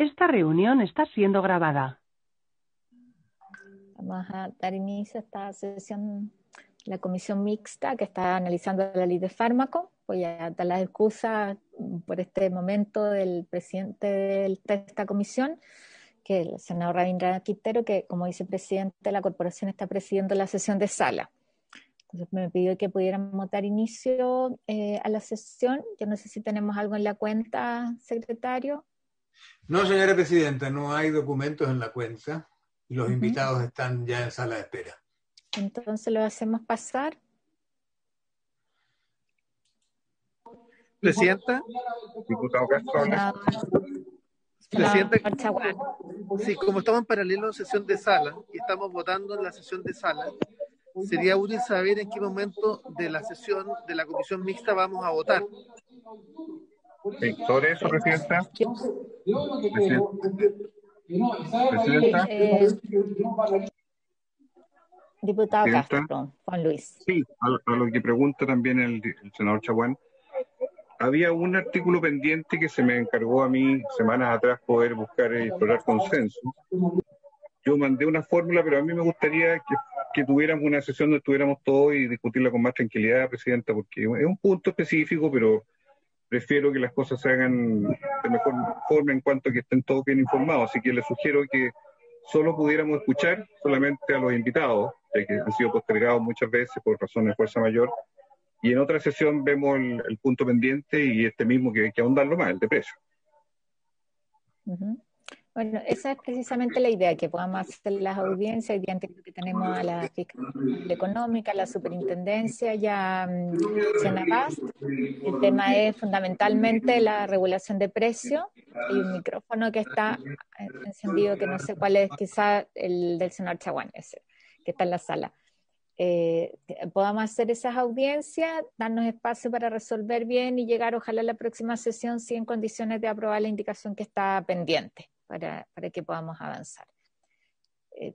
Esta reunión está siendo grabada. Vamos a dar inicio a esta sesión de la comisión mixta que está analizando la ley de fármaco. Voy a dar las excusas por este momento del presidente de esta comisión, que es el senador Rabindranath Quintero, que como vicepresidente de la corporación está presidiendo la sesión de sala. Entonces me pidió que pudiéramos dar inicio a la sesión. Yo no sé si tenemos algo en la cuenta, secretario. No, señora presidenta, no hay documentos en la cuenta y los invitados están ya en sala de espera. Entonces lo hacemos pasar. Presidenta. Diputado Castro. Presidenta, sí, como estamos en paralelo en sesión de sala y estamos votando en la sesión de sala, sería útil saber en qué momento de la sesión de la comisión mixta vamos a votar. Sobre eso, Presidenta. Presidenta. Diputado Presidenta. Castro, Juan Luis. Sí, a lo que pregunta también el senador Chaguán. Había un artículo pendiente que se me encargó a mí semanas atrás poder buscar y explorar consenso. Yo mandé una fórmula, pero a mí me gustaría que tuviéramos una sesión donde estuviéramos todos y discutirla con más tranquilidad, Presidenta, porque es un punto específico, pero prefiero que las cosas se hagan de mejor forma en cuanto a que estén todos bien informados. Así que les sugiero que solo pudiéramos escuchar solamente a los invitados, ya que han sido postergados muchas veces por razones de fuerza mayor. Y en otra sesión vemos el punto pendiente y este mismo que ahondarlo más, el de precio. Bueno, esa es precisamente la idea, que podamos hacer las audiencias. Hoy día que tenemos a la Fiscalía Económica, a la Superintendencia y a Senabast. El tema es fundamentalmente la regulación de precios. Hay un micrófono que está encendido, que no sé cuál es, quizá el del senador Chaguán, ese, que está en la sala. Podamos hacer esas audiencias, darnos espacio para resolver bien y llegar ojalá a la próxima sesión sí en condiciones de aprobar la indicación que está pendiente para que podamos avanzar.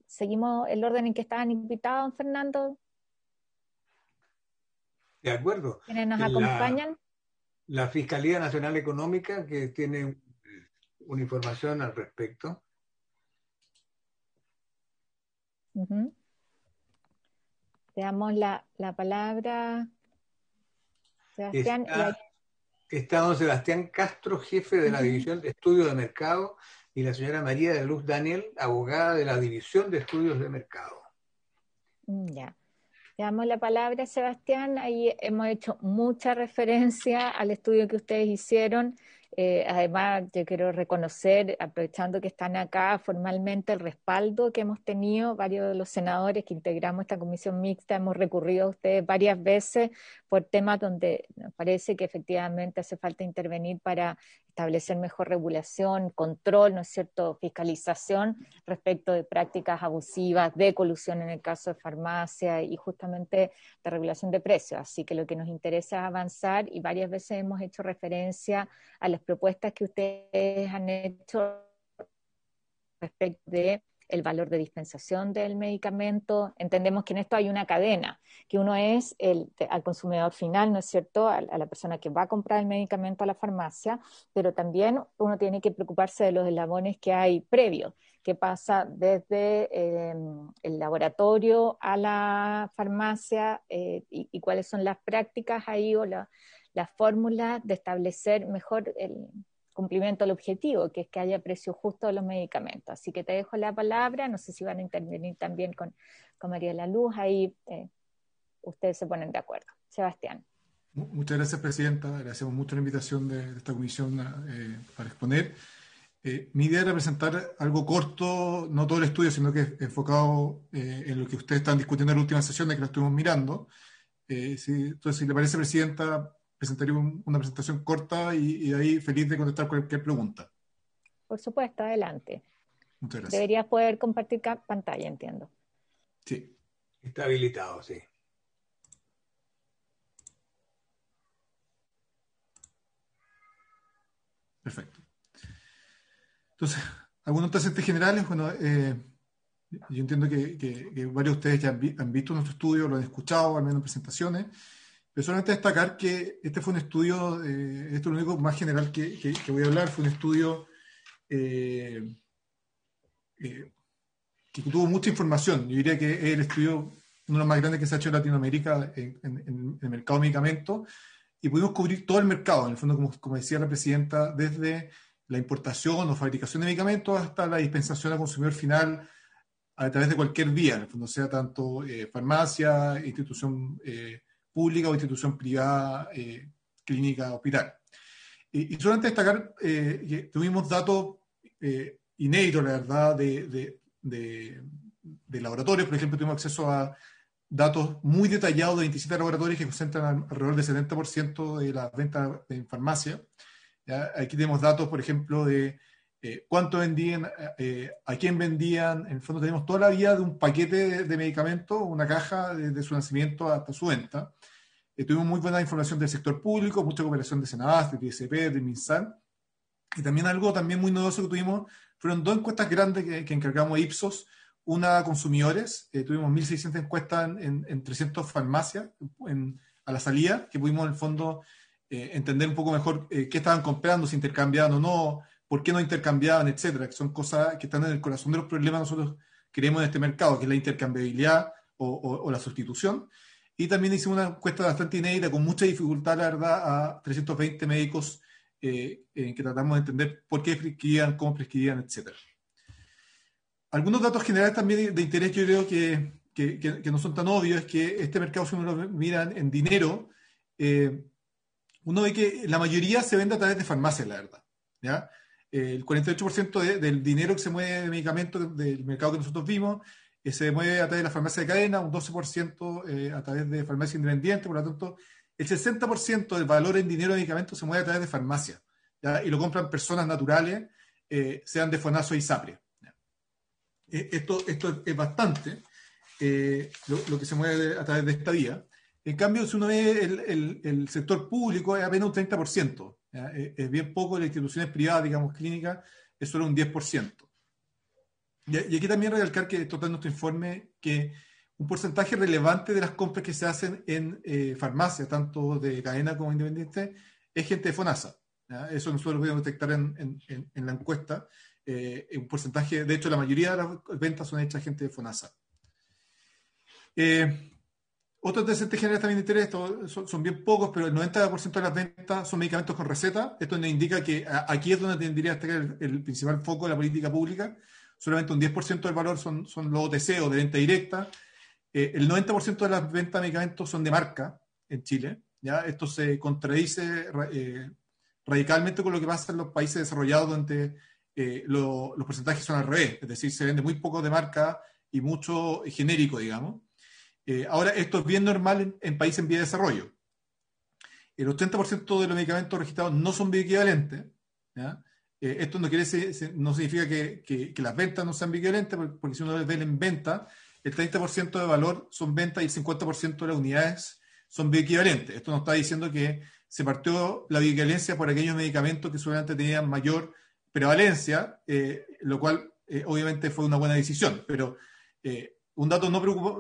Seguimos el orden en que estaban invitados, don Fernando. De acuerdo. ¿Quiénes nos acompañan? La Fiscalía Nacional Económica, que tiene una información al respecto. Le damos la palabra, Sebastián. Está don Sebastián Castro, jefe de la División de Estudios de Mercado, y la señora María de Luz Daniel, abogada de la División de Estudios de Mercado. Ya. Le damos la palabra, Sebastián. Ahí hemos hecho mucha referencia al estudio que ustedes hicieron. Además, yo quiero reconocer, aprovechando que están acá formalmente, el respaldo que hemos tenido varios de los senadores que integramos esta comisión mixta. Hemos recurrido a ustedes varias veces por temas donde nos parece que efectivamente hace falta intervenir para establecer mejor regulación, control, ¿no es cierto?, fiscalización respecto de prácticas abusivas, de colusión en el caso de farmacia y justamente de regulación de precios. Así que lo que nos interesa es avanzar y varias veces hemos hecho referencia a las propuestas que ustedes han hecho respecto de el valor de dispensación del medicamento. Entendemos que en esto hay una cadena, que uno es al consumidor final, ¿no es cierto?, a la persona que va a comprar el medicamento a la farmacia, pero también uno tiene que preocuparse de los eslabones que hay previos, que pasa desde el laboratorio a la farmacia y cuáles son las prácticas ahí o las fórmulas de establecer mejor el cumplimiento del objetivo, que es que haya precio justo de los medicamentos. Así que te dejo la palabra, no sé si van a intervenir también con María de la Luz, ahí ustedes se ponen de acuerdo. Sebastián. Muchas gracias, Presidenta, agradecemos mucho la invitación de esta comisión para exponer. Mi idea era presentar algo corto, no todo el estudio, sino que enfocado en lo que ustedes están discutiendo en la última sesión, de que lo estuvimos mirando. Entonces, si le parece, Presidenta, presentaría una presentación corta y de ahí feliz de contestar cualquier pregunta. Por supuesto, adelante. Muchas gracias. Deberías poder compartir pantalla, entiendo. Sí. Está habilitado, sí. Perfecto. Entonces, algunos antecedentes generales. Bueno, yo entiendo que varios de ustedes ya han visto nuestro estudio, lo han escuchado, al menos en presentaciones. Pero solamente destacar que este fue un estudio, esto es lo único más general que voy a hablar, fue un estudio que tuvo mucha información. Yo diría que es el estudio, uno de los más grandes que se ha hecho en Latinoamérica en el mercado de medicamentos, y pudimos cubrir todo el mercado, en el fondo, como decía la presidenta, desde la importación o fabricación de medicamentos hasta la dispensación al consumidor final a través de cualquier vía, en el fondo, sea tanto farmacia, institución pública o institución privada, clínica, hospital. Y solamente destacar que tuvimos datos inéditos, la verdad, de laboratorios. Por ejemplo, tuvimos acceso a datos muy detallados de 27 laboratorios que concentran alrededor del 70% de las ventas en farmacia. ¿Ya? Aquí tenemos datos, por ejemplo, de cuánto vendían, a quién vendían. En el fondo tenemos toda la vía de un paquete de medicamentos, una caja desde su nacimiento hasta su venta. Tuvimos muy buena información del sector público, mucha cooperación de Senabast, de ISP, de MinSal. Y también algo también muy novedoso que tuvimos fueron 2 encuestas grandes que encargamos a Ipsos, una a consumidores. Tuvimos 1.600 encuestas en 300 farmacias a la salida, que pudimos en el fondo entender un poco mejor qué estaban comprando, si intercambiaban o no, por qué no intercambiaban, etcétera, que son cosas que están en el corazón de los problemas que nosotros queremos en este mercado, que es la intercambiabilidad o la sustitución. Y también hicimos una encuesta bastante inédita, con mucha dificultad, la verdad, a 320 médicos en que tratamos de entender por qué prescribían, cómo prescribían, etc. Algunos datos generales también de interés, yo creo que no son tan obvios, es que este mercado, si uno lo mira en dinero, uno ve que la mayoría se vende a través de farmacias, la verdad. ¿Ya? El 48% del dinero que se mueve de medicamentos del mercado que nosotros vimos se mueve a través de la farmacia de cadena, un 12% a través de farmacia independiente. Por lo tanto, el 60% del valor en dinero de medicamentos se mueve a través de farmacia, ¿ya? Y lo compran personas naturales, sean de FONASA o ISAPRE. Esto es bastante lo que se mueve a través de esta vía. En cambio, si uno ve el sector público, es apenas un 30%. ¿Ya? Es bien poco. Las instituciones privadas, digamos, clínicas, es solo un 10%. Y aquí también recalcar que esto está en nuestro informe, que un porcentaje relevante de las compras que se hacen en farmacia, tanto de cadena como independiente, es gente de FONASA. ¿Ya? Eso nosotros lo podemos detectar en la encuesta. Un porcentaje, de hecho, la mayoría de las ventas son hechas gente de FONASA. Otros antecedentes generales también de interés, son bien pocos, pero el 90% de las ventas son medicamentos con receta. Esto nos indica que aquí es donde tendría que estar el principal foco de la política pública. Solamente un 10% del valor son los OTC o de venta directa. El 90% de las ventas de medicamentos son de marca en Chile. ¿Ya? Esto se contradice radicalmente con lo que pasa en los países desarrollados, donde los porcentajes son al revés. Es decir, se vende muy poco de marca y mucho genérico, digamos. Ahora, esto es bien normal en países en vía de desarrollo. El 80% de los medicamentos registrados no son bioequivalentes. ¿Ya? Esto no significa que las ventas no sean bioequivalentes, porque si uno ve en venta, el 30% de valor son ventas y el 50% de las unidades son bioequivalentes. Esto nos está diciendo que se partió la bioequivalencia por aquellos medicamentos que seguramente tenían mayor prevalencia, lo cual obviamente fue una buena decisión. Pero un dato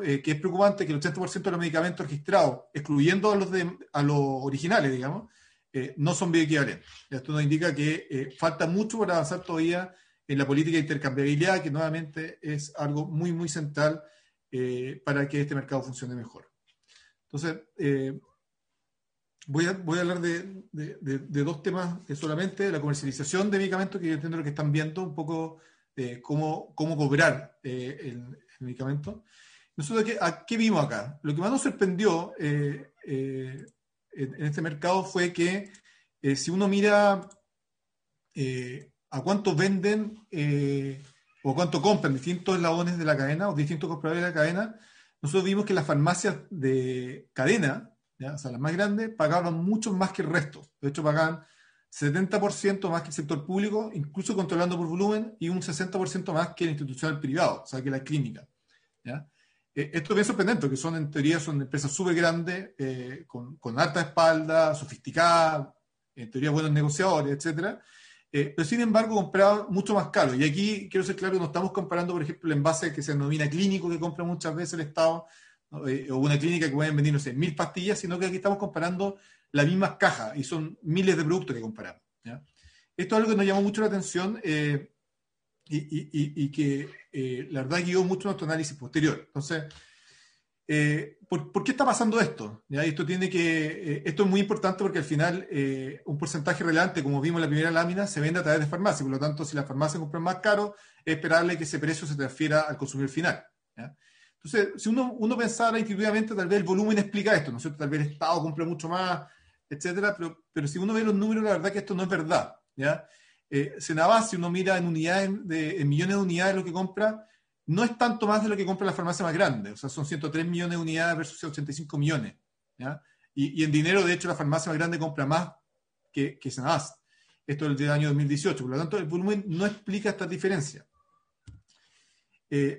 que es preocupante, que el 80% de los medicamentos registrados, excluyendo a los originales, digamos, no son bioequivalentes. Esto nos indica que falta mucho por avanzar todavía en la política de intercambiabilidad, que nuevamente es algo muy, muy central para que este mercado funcione mejor. Entonces, voy a hablar de 2 temas solamente: la comercialización de medicamentos, que yo entiendo lo que están viendo, un poco cómo cobrar el medicamento. Nosotros, ¿qué vimos acá? Lo que más nos sorprendió en este mercado fue que si uno mira a cuánto venden o a cuánto compran distintos eslabones de la cadena o distintos compradores de la cadena, nosotros vimos que las farmacias de cadena, ¿ya? O sea, las más grandes, pagaban mucho más que el resto. De hecho, pagaban 70% más que el sector público, incluso controlando por volumen, y un 60% más que el institucional privado, o sea, que la clínica. ¿Ya? Esto es bien sorprendente, porque en teoría son empresas súper grandes, con alta espalda, sofisticadas, en teoría buenos negociadores, etcétera. Pero sin embargo compraban mucho más caro. Y aquí quiero ser claro, no estamos comparando, por ejemplo, el envase que se denomina clínico, que compra muchas veces el Estado, ¿no? O una clínica que pueden vender, no sé, 1000 pastillas, sino que aquí estamos comparando las mismas cajas, y son miles de productos que comparamos. ¿Ya? esto es algo que nos llamó mucho la atención y que la verdad guió mucho nuestro análisis posterior. Entonces, ¿por qué está pasando esto? ¿Ya? Esto es muy importante porque al final un porcentaje relevante, como vimos en la primera lámina, se vende a través de farmacias. Por lo tanto, si las farmacias compran más caro, es esperable que ese precio se transfiera al consumidor final. ¿Ya? Entonces, si uno pensara intuitivamente, tal vez el volumen explica esto, ¿no es cierto? Tal vez el Estado compra mucho más, etcétera, pero si uno ve los números, la verdad que esto no es verdad. ¿Ya? Senabas, si uno mira en unidades, en millones de unidades lo que compra, no es tanto más de lo que compra la farmacia más grande. O sea, son 103 millones de unidades versus 85 millones. ¿Ya? Y en dinero, de hecho, la farmacia más grande compra más que Senabas. Esto es del año 2018. Por lo tanto, el volumen no explica esta diferencia.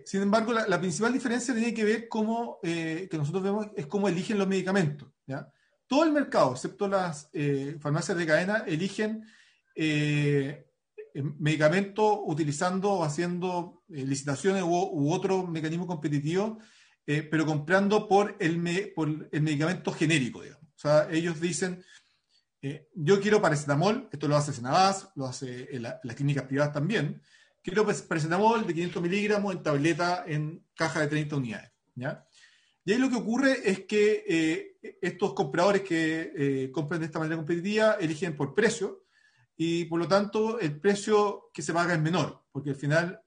Sin embargo, la principal diferencia tiene que ver que nosotros vemos es cómo eligen los medicamentos. ¿Ya? Todo el mercado, excepto las farmacias de cadena, eligen medicamentos utilizando o haciendo licitaciones u otro mecanismo competitivo, pero comprando por el medicamento genérico, digamos. O sea, ellos dicen, yo quiero paracetamol, esto lo hace Senabas, lo hace las clínicas privadas también, quiero paracetamol de 500 miligramos en tableta en caja de 30 unidades. ¿Ya? Y ahí lo que ocurre es que estos compradores que compran de esta manera competitiva eligen por precio, y por lo tanto el precio que se paga es menor, porque al final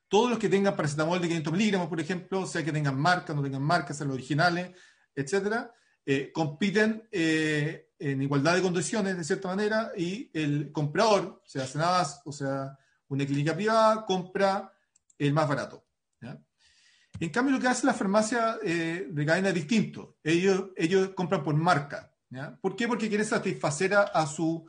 todos los que tengan paracetamol de 500 miligramos, por ejemplo, sea que tengan marca, no tengan marca, sean los originales, etcétera, compiten en igualdad de condiciones, de cierta manera, y el comprador, sea Senabas o sea una clínica privada, compra el más barato. ¿Ya? En cambio, lo que hace la farmacia de cadena es distinto. Ellos compran por marca. ¿Ya? ¿Por qué? Porque quieren satisfacer a su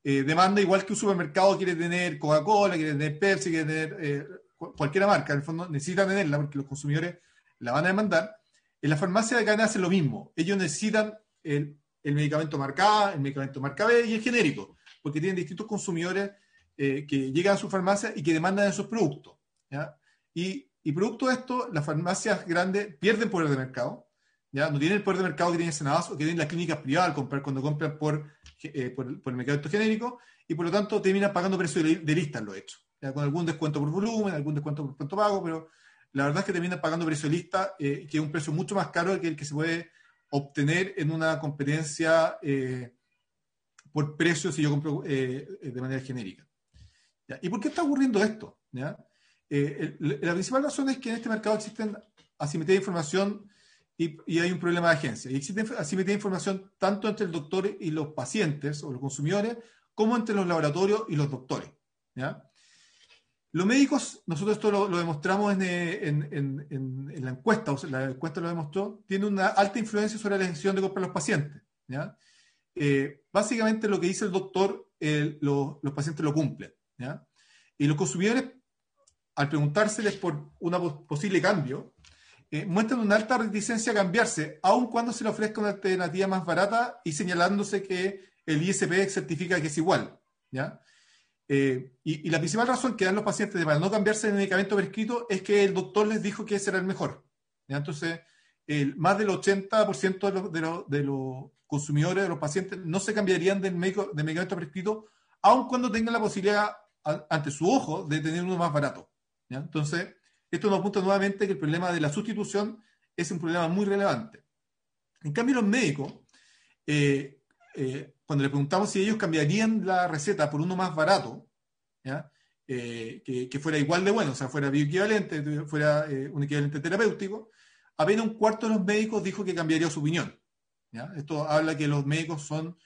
demanda, igual que un supermercado quiere tener Coca-Cola, quiere tener Pepsi, quiere tener cualquier marca. En el fondo necesitan tenerla porque los consumidores la van a demandar. En la farmacia de cadena hacen lo mismo. Ellos necesitan el medicamento marca A, el medicamento marca B y el genérico, porque tienen distintos consumidores que llegan a su farmacia y que demandan esos productos. ¿Ya? Y producto de esto, las farmacias grandes pierden poder de mercado. ¿Ya? No tienen el poder de mercado que tienen Senabas o que tienen las clínicas privadas cuando compran por el medicamento genérico, y por lo tanto terminan pagando precio de lista en lo hecho. ¿Ya? Con algún descuento por volumen, algún descuento por pronto pago, pero la verdad es que terminan pagando precio de lista, que es un precio mucho más caro que el que se puede obtener en una competencia por precio si yo compro de manera genérica. ¿Ya? ¿Y por qué está ocurriendo esto? ¿Ya? La principal razón es que en este mercado existen asimetría de información y hay un problema de agencia. Y existe asimetría de información tanto entre el doctor y los pacientes o los consumidores, como entre los laboratorios y los doctores. ¿Ya? Los médicos, nosotros esto lo demostramos en la encuesta, o sea, la encuesta lo demostró, tiene una alta influencia sobre la decisión de comprar los pacientes. ¿Ya? Básicamente lo que dice el doctor, los pacientes lo cumplen. ¿Ya? Y los consumidores, al preguntárseles por un posible cambio, muestran una alta reticencia a cambiarse, aun cuando se le ofrezca una alternativa más barata y señalándose que el ISP certifica que es igual. ¿Ya? Y la principal razón que dan los pacientes para no cambiarse el medicamento prescrito es que el doctor les dijo que ese era el mejor. ¿Ya? Entonces, más del 80% de los consumidores, de los pacientes, no se cambiarían de medicamento prescrito, aun cuando tengan la posibilidad ante su ojo de tener uno más barato. ¿Ya? Entonces, esto nos apunta nuevamente que el problema de la sustitución es un problema muy relevante. En cambio, los médicos, cuando les preguntamos si ellos cambiarían la receta por uno más barato, ¿ya? Que fuera igual de bueno, o sea, fuera bioequivalente, fuera un equivalente terapéutico, apenas un cuarto de los médicos dijo que cambiaría su opinión. ¿Ya? Esto habla que los médicos son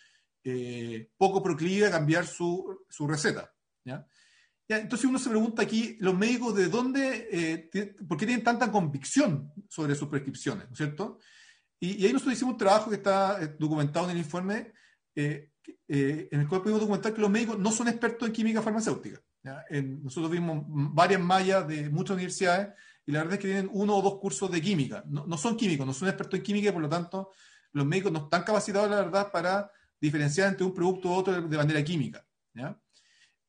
poco proclives a cambiar su receta. ¿Ya? Entonces uno se pregunta aquí, los médicos de dónde, por qué tienen tanta convicción sobre sus prescripciones, ¿no es cierto? Y ahí nosotros hicimos un trabajo que está documentado en el informe, en el cual pudimos documentar que los médicos no son expertos en química farmacéutica. Nosotros vimos varias mallas de muchas universidades y la verdad es que tienen 1 o 2 cursos de química. No son químicos, no son expertos en química y por lo tanto los médicos no están capacitados, la verdad, para diferenciar entre un producto u otro de manera química. ¿Ya?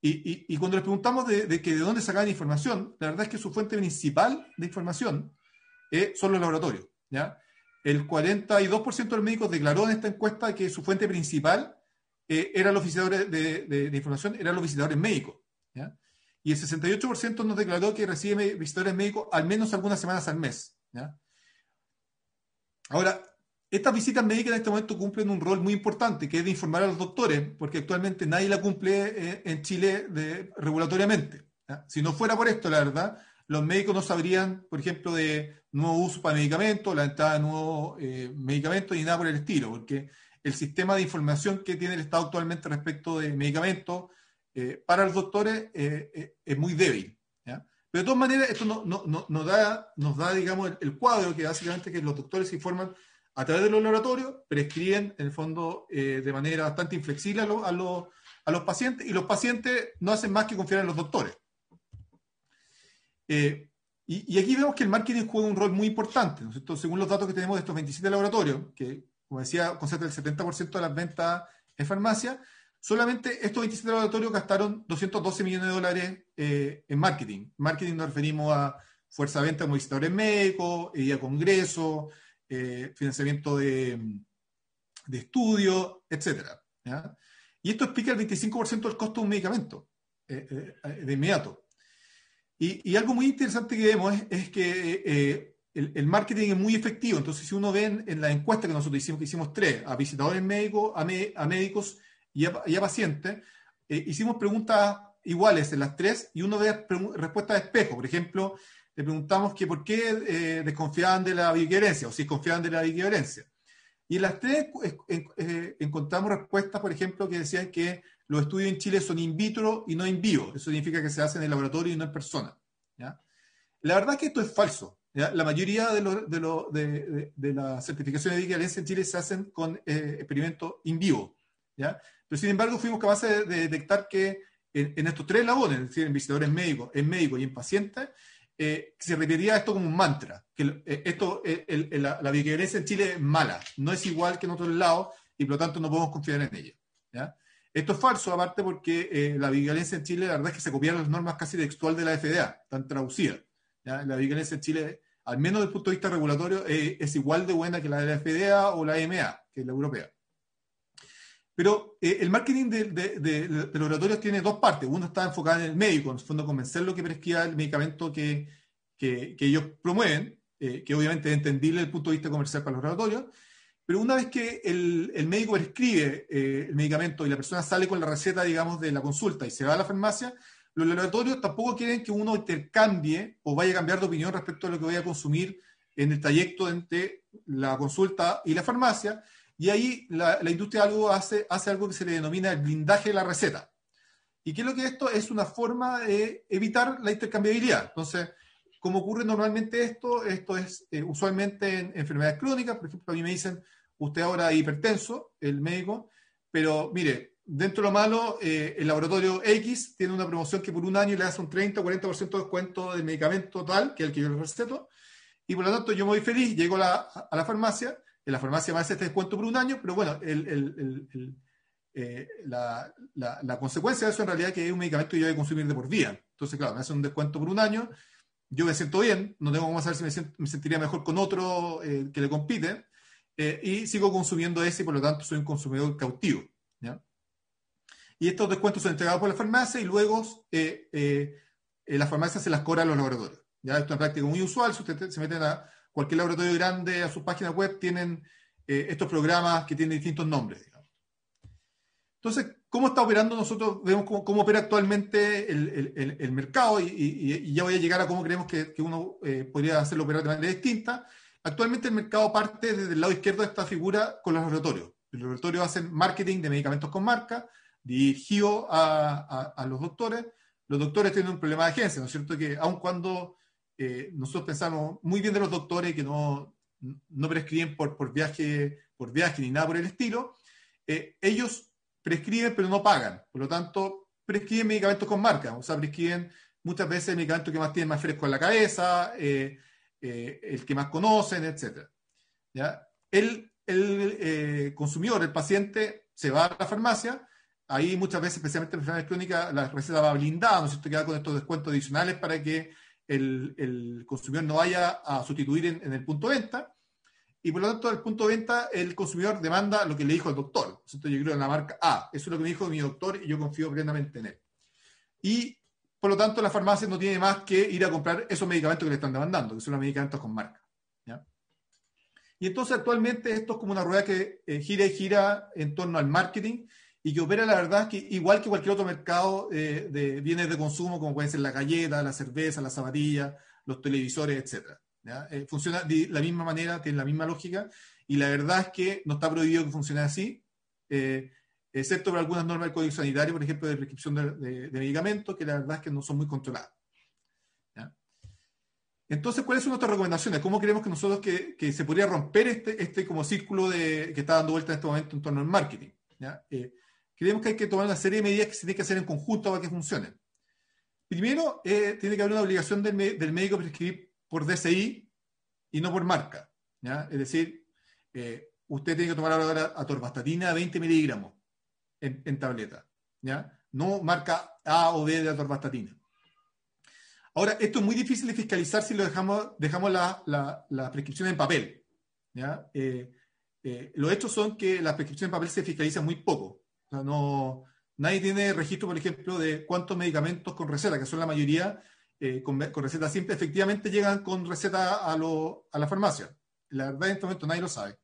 Y cuando les preguntamos de dónde sacaban información, la verdad es que su fuente principal de información son los laboratorios. ¿Ya? El 42% de los médicos declaró en esta encuesta que su fuente principal eran los visitadores de información, eran los visitadores médicos, ¿ya? Y el 68% nos declaró que recibe visitadores médicos al menos algunas semanas al mes, ¿ya? Ahora, estas visitas médicas en este momento cumplen un rol muy importante, que es de informar a los doctores, porque actualmente nadie la cumple en Chile regulatoriamente, ¿ya? Si no fuera por esto, la verdad, los médicos no sabrían, por ejemplo, de nuevo uso para medicamentos, la entrada de nuevos medicamentos y nada por el estilo, porque el sistema de información que tiene el Estado actualmente respecto de medicamentos para los doctores es muy débil, ¿ya? Pero de todas maneras, esto nos da, digamos, el cuadro que básicamente que los doctores se informan a través de los laboratorios, prescriben en el fondo de manera bastante inflexible a los pacientes, y los pacientes no hacen más que confiar en los doctores. Y aquí vemos que el marketing juega un rol muy importante, ¿no es cierto? Según los datos que tenemos de estos 27 laboratorios, que, como decía, concentran el 70% de las ventas en farmacia, solamente estos 27 laboratorios gastaron $212 millones en marketing. Marketing nos referimos a fuerza de venta como visitadores médicos, a congresos, financiamiento de estudios, etc., ¿ya? Y esto explica el 25% del costo de un medicamento de inmediato. Y algo muy interesante que vemos es que el marketing es muy efectivo. Entonces, si uno ve en la encuesta que nosotros hicimos, que hicimos 3, a visitadores médicos, a médicos y a pacientes, hicimos preguntas iguales en las 3 y uno ve respuestas de espejo. Por ejemplo, le preguntamos que por qué desconfiaban de la bioequivalencia o si confiaban de la bioequivalencia. Y en las 3 encontramos respuestas, por ejemplo, que decían que los estudios en Chile son in vitro y no in vivo. Eso significa que se hacen en el laboratorio y no en persona, ¿ya? La verdad es que esto es falso, ¿ya? La mayoría de las certificaciones de bioequivalencia en Chile se hacen con experimentos in vivo, ¿ya? Pero sin embargo fuimos capaces de detectar que en estos 3 labores, es decir, en visitadores médicos, en médicos y en pacientes, se repetía esto como un mantra, que la bioequivalencia en Chile es mala, no es igual que en otros lados y por lo tanto no podemos confiar en ella, ¿ya? Esto es falso, aparte porque la bioequivalencia en Chile, la verdad es que se copiaron las normas casi textual de la FDA, están traducidas, ¿ya? La bioequivalencia en Chile, al menos desde el punto de vista regulatorio, es igual de buena que la de la FDA o la EMA, que es la europea. Pero el marketing de los laboratorios tiene 2 partes. Uno está enfocado en el médico, en el fondo convencerlo que prescriba el medicamento que ellos promueven, que obviamente es entendible desde el punto de vista comercial para los laboratorios. Pero una vez que el médico prescribe el medicamento y la persona sale con la receta, digamos, de la consulta y se va a la farmacia, los laboratorios tampoco quieren que uno intercambie o vaya a cambiar de opinión respecto a lo que vaya a consumir en el trayecto entre la consulta y la farmacia. Y ahí la industria hace algo que se le denomina el blindaje de la receta. ¿Y qué es lo que esto? Es una forma de evitar la intercambiabilidad. Entonces, como ocurre normalmente esto es usualmente en enfermedades crónicas. Por ejemplo, a mí me dicen, usted ahora es hipertenso, el médico, pero mire, dentro de lo malo, el laboratorio X tiene una promoción que por un año le hace un 30 o 40% de descuento del medicamento total, que es el que yo le receto, y por lo tanto yo me voy feliz, llego a la farmacia. En la farmacia me hace este descuento por un año, pero bueno, la consecuencia de eso en realidad es que es un medicamento que yo voy a consumir de por vida. Entonces, claro, me hace un descuento por un año, yo me siento bien, no tengo cómo saber si me sentiría mejor con otro que le compite, y sigo consumiendo ese y por lo tanto soy un consumidor cautivo, ¿ya? Y estos descuentos son entregados por la farmacia y luego la farmacia se las cobra a los laboratorios, ¿ya? Esto es una práctica muy usual. Si ustedes se meten a cualquier laboratorio grande, a sus páginas web, tienen estos programas que tienen distintos nombres, digamos. Entonces, ¿cómo está operando? Nosotros vemos cómo opera actualmente el mercado y ya voy a llegar a cómo creemos que uno podría hacerlo operar de manera distinta. Actualmente el mercado parte desde el lado izquierdo de esta figura con los laboratorios. Los laboratorios hacen marketing de medicamentos con marca, dirigido a los doctores. Los doctores tienen un problema de agencia, ¿no es cierto? Que aun cuando nosotros pensamos muy bien de los doctores que no prescriben por viaje ni nada por el estilo, ellos prescriben pero no pagan, por lo tanto prescriben medicamentos con marca, o sea, prescriben muchas veces el medicamento que más tienen más fresco en la cabeza, el que más conocen, etc. ¿Ya? El consumidor, el paciente, se va a la farmacia. Ahí muchas veces, especialmente en enfermedades crónicas, la receta va blindada, ¿no es cierto? Queda con estos descuentos adicionales para que el consumidor no vaya a sustituir en el punto de venta. y por lo tanto, al punto de venta, el consumidor demanda lo que le dijo el doctor. Entonces, yo creo en la marca A. Eso es lo que me dijo mi doctor y yo confío plenamente en él. Y, por lo tanto, la farmacia no tiene más que ir a comprar esos medicamentos que le están demandando, que son los medicamentos con marca. ¿Ya? Y entonces, actualmente, esto es como una rueda que gira y gira en torno al marketing y que opera, la verdad, que igual que cualquier otro mercado de bienes de consumo, como pueden ser la galleta, la cerveza, la zapatilla, los televisores, etcétera. ¿Ya? Funciona de la misma manera, tiene la misma lógica, y la verdad es que no está prohibido que funcione así, excepto por algunas normas del Código Sanitario, por ejemplo, de prescripción de medicamentos, que la verdad es que no son muy controladas. ¿Ya? Entonces, ¿cuáles son nuestras recomendaciones? ¿Cómo creemos que nosotros que se podría romper este como círculo que está dando vuelta en este momento en torno al marketing? ¿Ya? Creemos que hay que tomar una serie de medidas que se tienen que hacer en conjunto para que funcionen. Primero, tiene que haber una obligación del médico prescribir por DCI y no por marca. ¿Ya? Es decir, usted tiene que tomar ahora atorvastatina 20 miligramos en tableta. ¿Ya? No marca A o B de atorvastatina. Ahora, esto es muy difícil de fiscalizar si lo dejamos la prescripción en papel. ¿Ya? Los hechos son que las prescripciones en papel se fiscalizan muy poco. O sea, nadie tiene registro, por ejemplo, de cuántos medicamentos con receta, que son la mayoría con receta simple, efectivamente llegan con receta a la farmacia. La verdad, en este momento nadie lo sabe.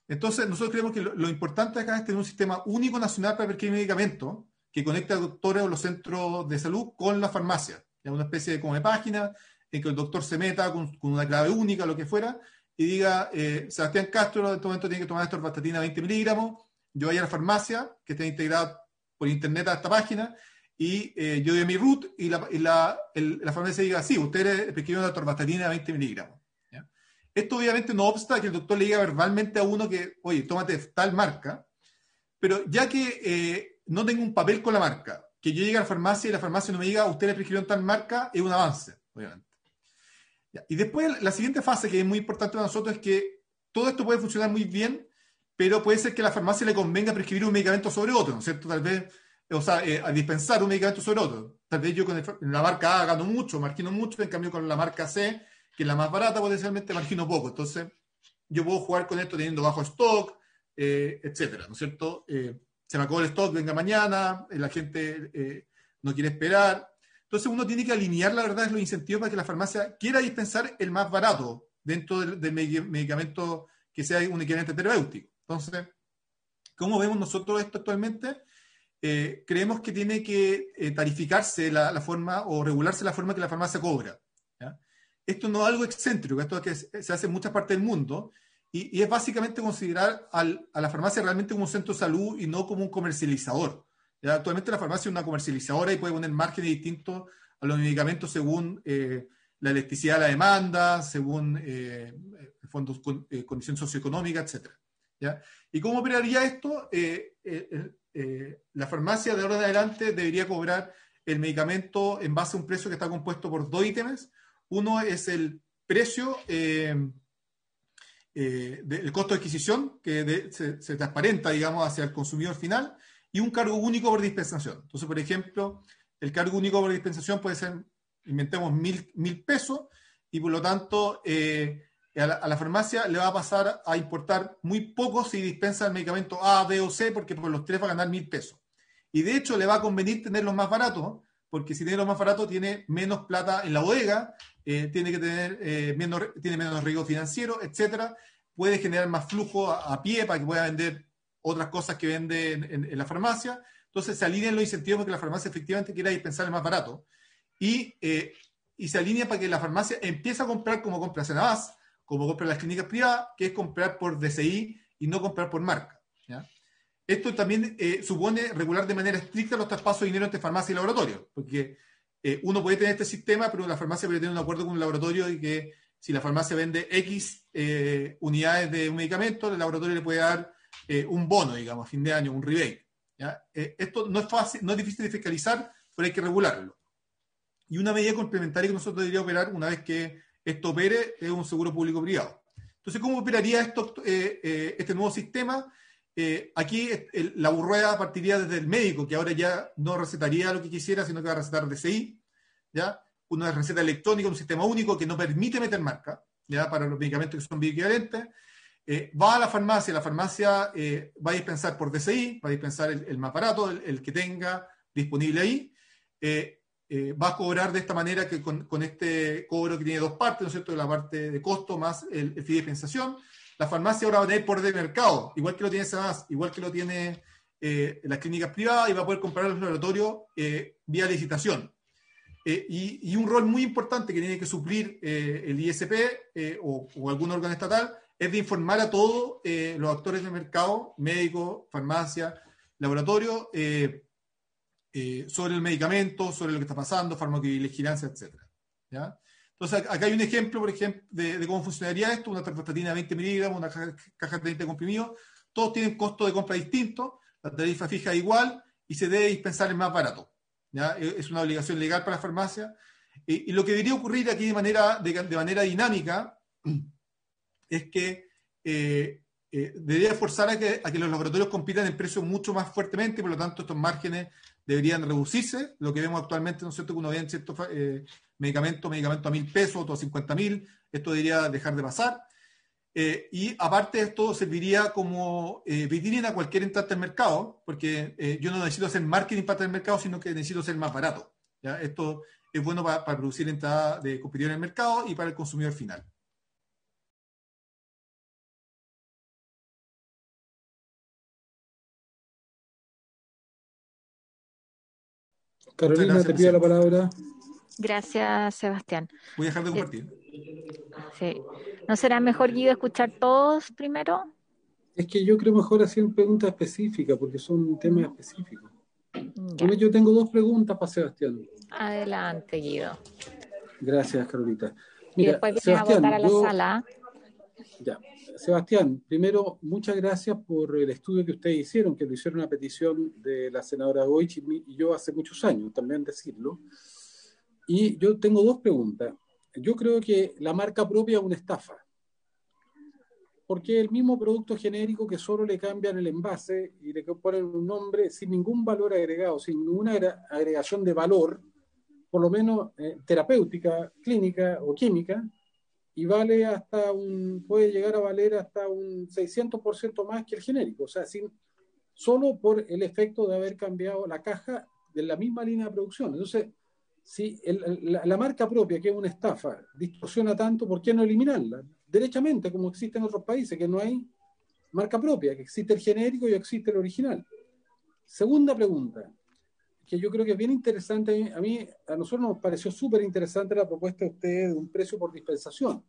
Entonces, nosotros creemos que lo importante acá es tener un sistema único nacional para prescribir medicamentos que conecte a doctores o los centros de salud con la farmacia. Es una especie de, como de página en que el doctor se meta con una clave única, lo que fuera, y diga, Sebastián Castro en este momento tiene que tomar atorvastatina 20 miligramos, yo voy a la farmacia, que está integrada por internet a esta página, y yo doy mi root, y la farmacia diga, sí, usted prescribió una atorvastatina 20 miligramos. ¿Ya? Esto obviamente no obsta que el doctor le diga verbalmente a uno que, oye, tómate tal marca, pero ya que no tengo un papel con la marca, que yo llegue a la farmacia y la farmacia no me diga, usted le prescribió tal marca, es un avance, obviamente. Y después la siguiente fase que es muy importante para nosotros es que todo esto puede funcionar muy bien, pero puede ser que a la farmacia le convenga prescribir un medicamento sobre otro, ¿no es cierto? Tal vez, a dispensar un medicamento sobre otro. Tal vez yo con la marca A gano mucho, margino mucho, en cambio con la marca C, que es la más barata, potencialmente margino poco. Entonces, yo puedo jugar con esto teniendo bajo stock, etcétera, ¿no es cierto? Se me acabó el stock, venga mañana, la gente no quiere esperar. Entonces uno tiene que alinear, la verdad, los incentivos para que la farmacia quiera dispensar el más barato dentro del medicamento que sea un equivalente terapéutico. Entonces, ¿cómo vemos nosotros esto actualmente? Creemos que tiene que tarificarse la forma o regularse la forma que la farmacia cobra. ¿Ya? Esto no es algo excéntrico, esto es que se hace en muchas partes del mundo y es básicamente considerar a la farmacia realmente como un centro de salud y no como un comercializador. ¿Ya? Actualmente la farmacia es una comercializadora y puede poner márgenes distintos a los medicamentos según la elasticidad de la demanda, según fondos, condición socioeconómica, etc. ¿Ya? ¿Y cómo operaría esto? La farmacia de ahora en adelante debería cobrar el medicamento en base a un precio que está compuesto por dos ítems. Uno es el precio, el costo de adquisición, que se transparenta, digamos, hacia el consumidor final, y un cargo único por dispensación. Entonces, por ejemplo, el cargo único por dispensación puede ser, inventemos, 1.000 pesos, y por lo tanto, a la farmacia le va a pasar a importar muy poco si dispensa el medicamento A, B o C, porque por los tres va a ganar 1.000 pesos. Y de hecho, le va a convenir tenerlos más baratos, porque si tiene los más baratos, tiene menos plata en la bodega, tiene que tener tiene menos riesgo financiero, etcétera. Puede generar más flujo a pie para que pueda vender otras cosas que vende en la farmacia. Entonces se alinean los incentivos para que la farmacia efectivamente quiera dispensar el más barato y se alinea para que la farmacia empiece a comprar como compra Senabas, como compra las clínicas privadas, que es comprar por DCI y no comprar por marca. ¿Ya? Esto también supone regular de manera estricta los traspasos de dinero entre farmacia y laboratorio, porque uno puede tener este sistema, pero la farmacia puede tener un acuerdo con un laboratorio y que si la farmacia vende X unidades de un medicamento, el laboratorio le puede dar un bono, digamos, a fin de año, un rebate. ¿Ya? Esto no es fácil, no es difícil de fiscalizar, pero hay que regularlo. Y una medida complementaria que nosotros deberíamos operar una vez que esto opere es un seguro público-privado. Entonces, ¿cómo operaría este nuevo sistema? Aquí la rueda partiría desde el médico, que ahora ya no recetaría lo que quisiera, sino que va a recetar DCI, ¿ya? Una receta electrónica, un sistema único que no permite meter marca, ¿ya? Para los medicamentos que son bioequivalentes. Va a la farmacia va a dispensar por DCI, va a dispensar el más barato, el que tenga disponible ahí. Va a cobrar de esta manera, que con este cobro que tiene dos partes, ¿no es cierto? La parte de costo más el fee de dispensación. La farmacia ahora va a tener poder de mercado, igual que lo tiene SEMAS, igual que lo tiene las clínicas privadas, y va a poder comprar los laboratorios vía licitación. Y un rol muy importante que tiene que suplir el ISP o algún órgano estatal es de informar a todos los actores del mercado, médicos, farmacia, laboratorio, sobre el medicamento, sobre lo que está pasando, farmacovigilancia, etc. ¿Ya? Entonces, acá hay un ejemplo, por ejemplo, de cómo funcionaría esto: una tartatina de 20 miligramos, una caja de 30 comprimidos, todos tienen costo de compra distinto, la tarifa fija es igual y se debe dispensar el más barato. ¿Ya? Es una obligación legal para la farmacia. Y lo que debería ocurrir aquí de manera dinámica es que debería forzar a que los laboratorios compitan en precios mucho más fuertemente, y por lo tanto estos márgenes deberían reducirse. Lo que vemos actualmente, ¿no es cierto?, que uno ve en ciertos medicamentos a $1.000, otros a $50.000, esto debería dejar de pasar. Y aparte esto serviría como vitrina a cualquier entrante al mercado, porque yo no necesito hacer marketing para entrar al mercado, sino que necesito ser más barato. ¿Ya? Esto es bueno para producir entrada de competidores en el mercado y para el consumidor final. Carolina, te pido la palabra. Gracias, Sebastián. Voy a dejar de compartir. Sí. ¿No será mejor, Guido, escuchar todos primero? Es que yo creo mejor hacer preguntas específicas, porque son temas específicos. Ya. Yo tengo dos preguntas para Sebastián. Adelante, Guido. Gracias, Carolita. Mira, y después vienes a votar a la sala. Ya. Sebastián, primero, muchas gracias por el estudio que ustedes hicieron, que lo hicieron a petición de la senadora Goich y yo hace muchos años, también decirlo. Y yo tengo dos preguntas. Yo creo que la marca propia es una estafa, porque el mismo producto genérico que solo le cambian el envase y le ponen un nombre sin ningún valor agregado, sin ninguna agregación de valor, por lo menos terapéutica, clínica o química, y puede llegar a valer hasta un 600% más que el genérico, o sea, solo por el efecto de haber cambiado la caja de la misma línea de producción. Entonces, si la marca propia, que es una estafa, distorsiona tanto, ¿por qué no eliminarla? Derechamente, como existe en otros países, que no hay marca propia, que existe el genérico y existe el original. Segunda pregunta, que yo creo que es bien interesante, a nosotros nos pareció súper interesante la propuesta de ustedes de un precio por dispensación.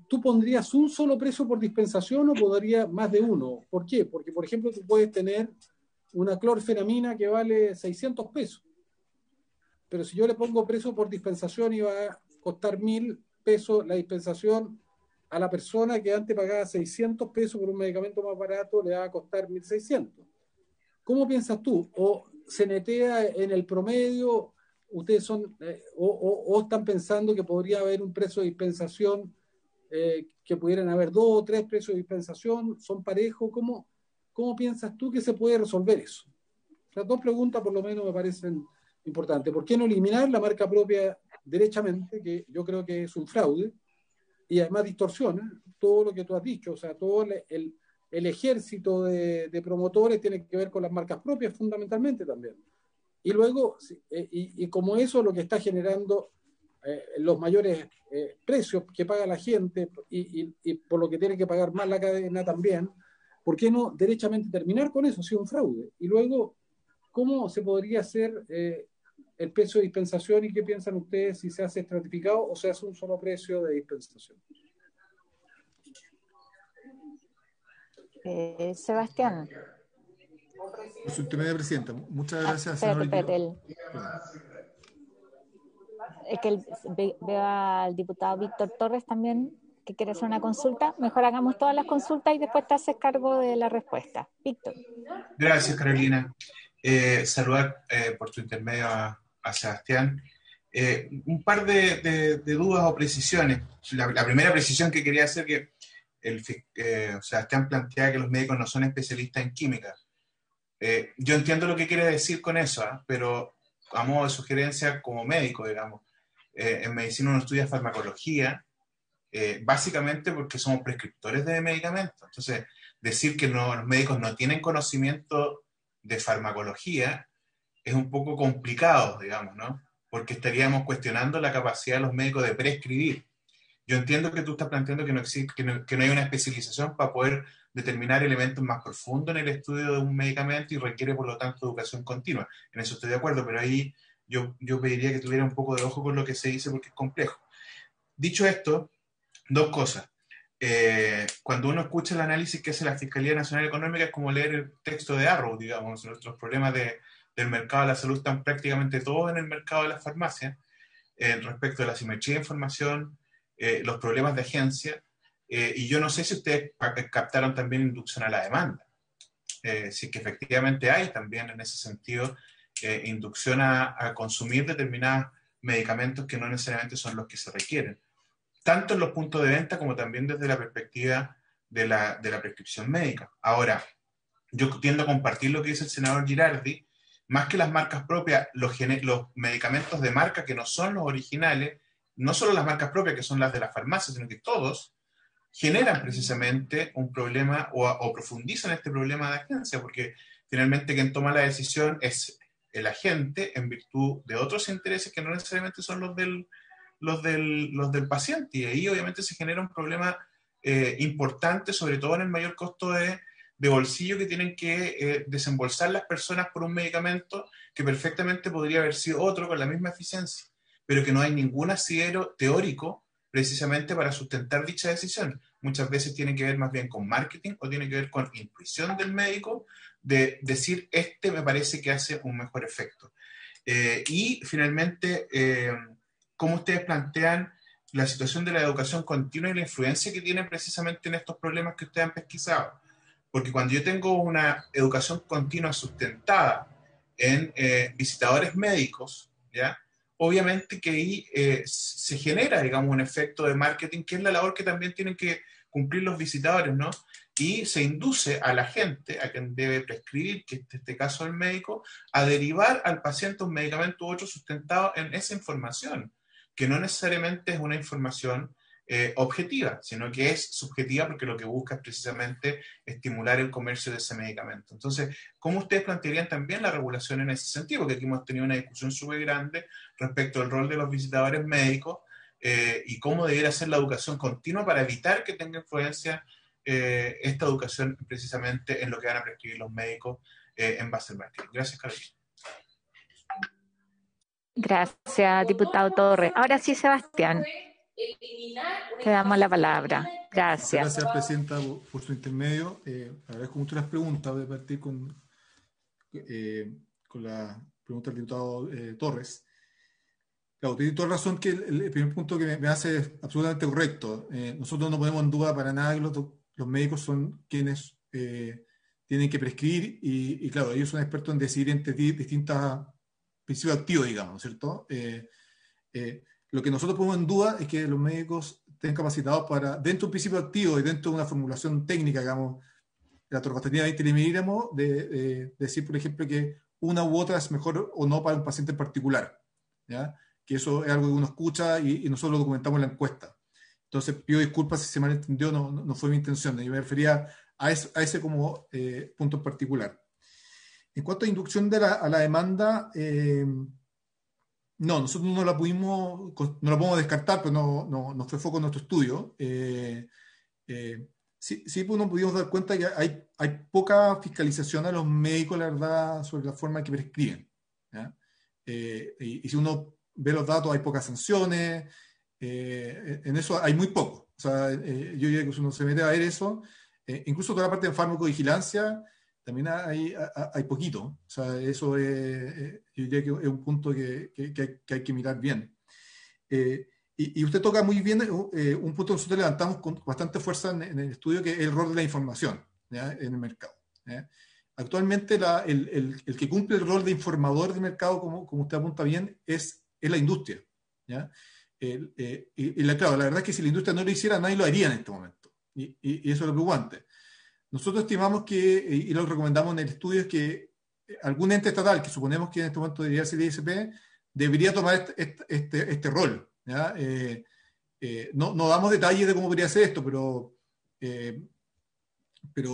¿Tú pondrías un solo precio por dispensación o pondrías más de uno? ¿Por qué? Porque, por ejemplo, tú puedes tener una clorfenamina que vale $600, pero si yo le pongo precio por dispensación y va a costar $1.000 la dispensación, a la persona que antes pagaba $600 por un medicamento más barato le va a costar $1.600. ¿Cómo piensas tú? ¿O se netea en el promedio? ¿Ustedes o están pensando que podría haber un precio de dispensación, que pudieran haber 2 o 3 precios de dispensación? ¿Son parejos? ¿Cómo piensas tú que se puede resolver eso? Las dos preguntas por lo menos me parecen importante. ¿Por qué no eliminar la marca propia derechamente, que yo creo que es un fraude, y además distorsiona todo lo que tú has dicho? O sea, todo el ejército de promotores tiene que ver con las marcas propias fundamentalmente también. Y luego, y como eso es lo que está generando los mayores precios que paga la gente y por lo que tiene que pagar más la cadena también, ¿por qué no derechamente terminar con eso? Si es un fraude. Y luego, ¿cómo se podría hacer el precio de dispensación, y qué piensan ustedes si se hace estratificado o se hace un solo precio de dispensación? Sebastián. Por su intermedio, presidenta. Muchas gracias, espérate. Es que veo al diputado Víctor Torres también, que quiere hacer una consulta. Mejor hagamos todas las consultas y después te haces cargo de la respuesta. Víctor. Gracias, Carolina. Saludar por tu intermedio a Sebastián. Un par de dudas o precisiones. La primera precisión que quería hacer, que Sebastián plantea que los médicos no son especialistas en química. Yo entiendo lo que quiere decir con eso, pero a modo de sugerencia como médico, digamos, en medicina uno estudia farmacología básicamente porque somos prescriptores de medicamentos. Entonces, decir que los médicos no tienen conocimiento de farmacología es un poco complicado, digamos, ¿no? Porque estaríamos cuestionando la capacidad de los médicos de prescribir. Yo entiendo que tú estás planteando que no existe, que no hay una especialización para poder determinar elementos más profundos en el estudio de un medicamento y requiere, por lo tanto, educación continua. En eso estoy de acuerdo, pero ahí yo pediría que tuviera un poco de ojo con lo que se dice porque es complejo. Dicho esto, dos cosas. Cuando uno escucha el análisis que hace la Fiscalía Nacional Económica es como leer el texto de Arrow, digamos. Nuestros problemas del mercado de la salud están prácticamente todos en el mercado de las farmacias, respecto a la simetría de información, los problemas de agencia, y yo no sé si ustedes captaron también inducción a la demanda. Si es que efectivamente hay también en ese sentido inducción a consumir determinados medicamentos que no necesariamente son los que se requieren, tanto en los puntos de venta como también desde la perspectiva de la prescripción médica. Ahora, yo tiendo a compartir lo que dice el senador Girardi, más que las marcas propias, los medicamentos de marca que no son los originales, no solo las marcas propias que son las de las farmacias, sino que todos generan precisamente un problema o profundizan este problema de agencia, porque finalmente quien toma la decisión es el agente en virtud de otros intereses que no necesariamente son los del paciente, y ahí obviamente se genera un problema importante, sobre todo en el mayor costo de bolsillo que tienen que desembolsar las personas por un medicamento que perfectamente podría haber sido otro con la misma eficiencia, pero que no hay ningún asidero teórico precisamente para sustentar dicha decisión. Muchas veces tiene que ver más bien con marketing o tiene que ver con intuición del médico de decir, me parece que hace un mejor efecto. Y finalmente, ¿cómo ustedes plantean la situación de la educación continua y la influencia que tiene precisamente en estos problemas que ustedes han pesquisado? Porque cuando yo tengo una educación continua sustentada en visitadores médicos, ¿ya? Obviamente que ahí se genera, digamos, un efecto de marketing, que es la labor que también tienen que cumplir los visitadores, ¿no? Y se induce a la gente, a quien debe prescribir, que en este caso el médico, a derivar al paciente un medicamento u otro sustentado en esa información, que no necesariamente es una información objetiva, sino que es subjetiva porque lo que busca es precisamente estimular el comercio de ese medicamento. Entonces, ¿cómo ustedes plantearían también la regulación en ese sentido? Porque aquí hemos tenido una discusión súper grande respecto al rol de los visitadores médicos y cómo debería ser la educación continua para evitar que tenga influencia esta educación precisamente en lo que van a prescribir los médicos en base al marketing. Gracias, Carolina. Gracias, diputado Torres. Ahora sí, Sebastián, te damos la palabra. Gracias. Gracias, Presidenta, por su intermedio. Agradezco mucho las preguntas. Voy a partir con la pregunta del diputado Torres. Claro, tiene toda razón que el primer punto que me hace es absolutamente correcto. Nosotros no ponemos en duda para nada que los médicos son quienes tienen que prescribir y claro, ellos son expertos en decidir entre distintos principios activos, digamos, ¿no es cierto? Lo que nosotros ponemos en duda es que los médicos estén capacitados para, dentro de un principio activo y dentro de una formulación técnica, digamos, de la torvastatina 20 miligramos, de decir, por ejemplo, que una u otra es mejor o no para un paciente en particular, ¿ya? Que eso es algo que uno escucha y nosotros lo documentamos en la encuesta. Entonces, pido disculpas si se malentendió, no fue mi intención. Yo me refería a ese como punto en particular. En cuanto a inducción a la demanda, no, nosotros no la podemos descartar, pero no fue foco en nuestro estudio. Sí, pues nos pudimos dar cuenta que hay poca fiscalización a los médicos, la verdad, sobre la forma en que prescriben, ¿ya? Y si uno ve los datos, hay pocas sanciones, en eso hay muy poco. O sea, yo diría que si uno se mete a ver eso, incluso toda la parte de farmacovigilancia, también hay poquito. O sea, eso yo diría que es un punto que hay que mirar bien. Y usted toca muy bien un punto que nosotros levantamos con bastante fuerza en el estudio, que es el rol de la información, ¿ya? En el mercado, ¿ya? Actualmente el que cumple el rol de informador del mercado, como usted apunta bien, es la industria, ¿ya? Claro, la verdad es que si la industria no lo hiciera, nadie lo haría en este momento. Y eso es lo preocupante. Nosotros estimamos y lo recomendamos en el estudio, es que algún ente estatal, que suponemos que en este momento debería ser el ISP, debería tomar este rol, ¿ya? no damos detalles de cómo podría ser esto, pero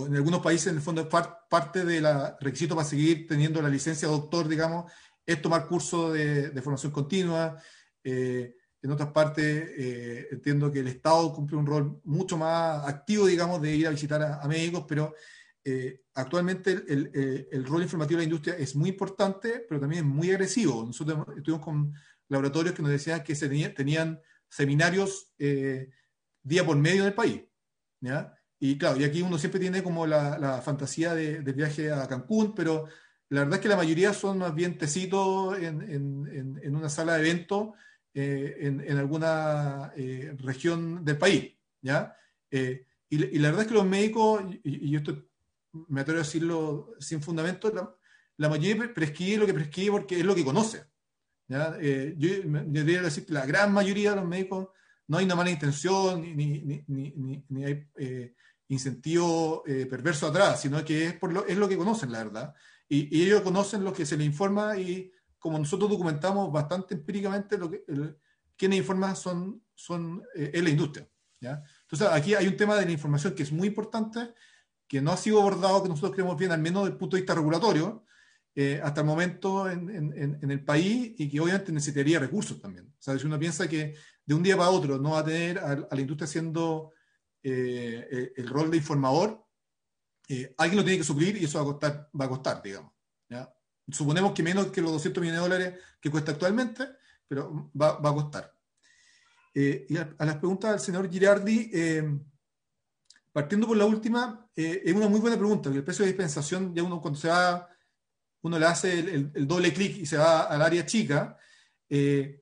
en algunos países, en el fondo, parte del requisito para seguir teniendo la licencia de doctor, digamos, es tomar cursos de formación continua. En otras partes, entiendo que el Estado cumple un rol mucho más activo, digamos, de ir a visitar a médicos, pero actualmente el rol informativo de la industria es muy importante, pero también es muy agresivo. Nosotros estuvimos con laboratorios que nos decían que tenían seminarios día por medio en el país, ¿ya? Y claro, y aquí uno siempre tiene como la fantasía del viaje a Cancún, pero la verdad es que la mayoría son más bien tecitos en una sala de eventos en alguna región del país, ¿ya? Y la verdad es que los médicos, y esto me atrevo a decirlo sin fundamento, la mayoría prescribe lo que prescribe porque es lo que conoce, ¿ya? Yo debería decir que la gran mayoría de los médicos no hay una mala intención ni hay incentivo perverso atrás, sino que es lo que conocen, la verdad. Y ellos conocen lo que se les informa, y como nosotros documentamos bastante empíricamente, quienes informan es la industria, ¿ya? Entonces aquí hay un tema de la información que es muy importante, que no ha sido abordado, que nosotros creemos bien, al menos desde el punto de vista regulatorio, hasta el momento en el país, y que obviamente necesitaría recursos también. O sea, si uno piensa que de un día para otro no va a tener a la industria haciendo el rol de informador, alguien lo tiene que suplir, y eso va a costar, digamos, ¿ya? Suponemos que menos que los $200 millones que cuesta actualmente, pero va a costar. Y a las preguntas del señor Girardi, partiendo por la última, es una muy buena pregunta, porque el precio de dispensación, ya uno cuando se va, uno le hace el doble clic y se va al área chica. El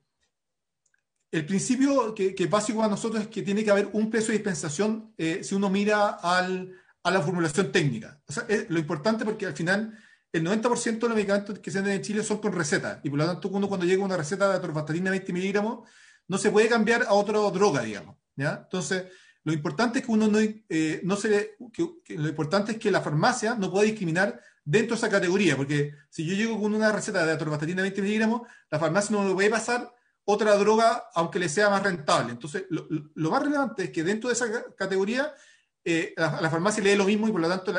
principio que es básico para nosotros es que tiene que haber un precio de dispensación si uno mira a la formulación técnica. O sea, lo importante, porque al final el 90% de los medicamentos que se venden en Chile son con receta, y por lo tanto uno, cuando llega una receta de atorvastatina 20 miligramos, no se puede cambiar a otra droga, digamos, ¿ya? Entonces, lo importante es que uno lo importante es que la farmacia no pueda discriminar dentro de esa categoría, porque si yo llego con una receta de atorvastatina 20 miligramos, la farmacia no me puede pasar otra droga, aunque le sea más rentable. Entonces, lo más relevante es que dentro de esa categoría la farmacia lee lo mismo, y por lo tanto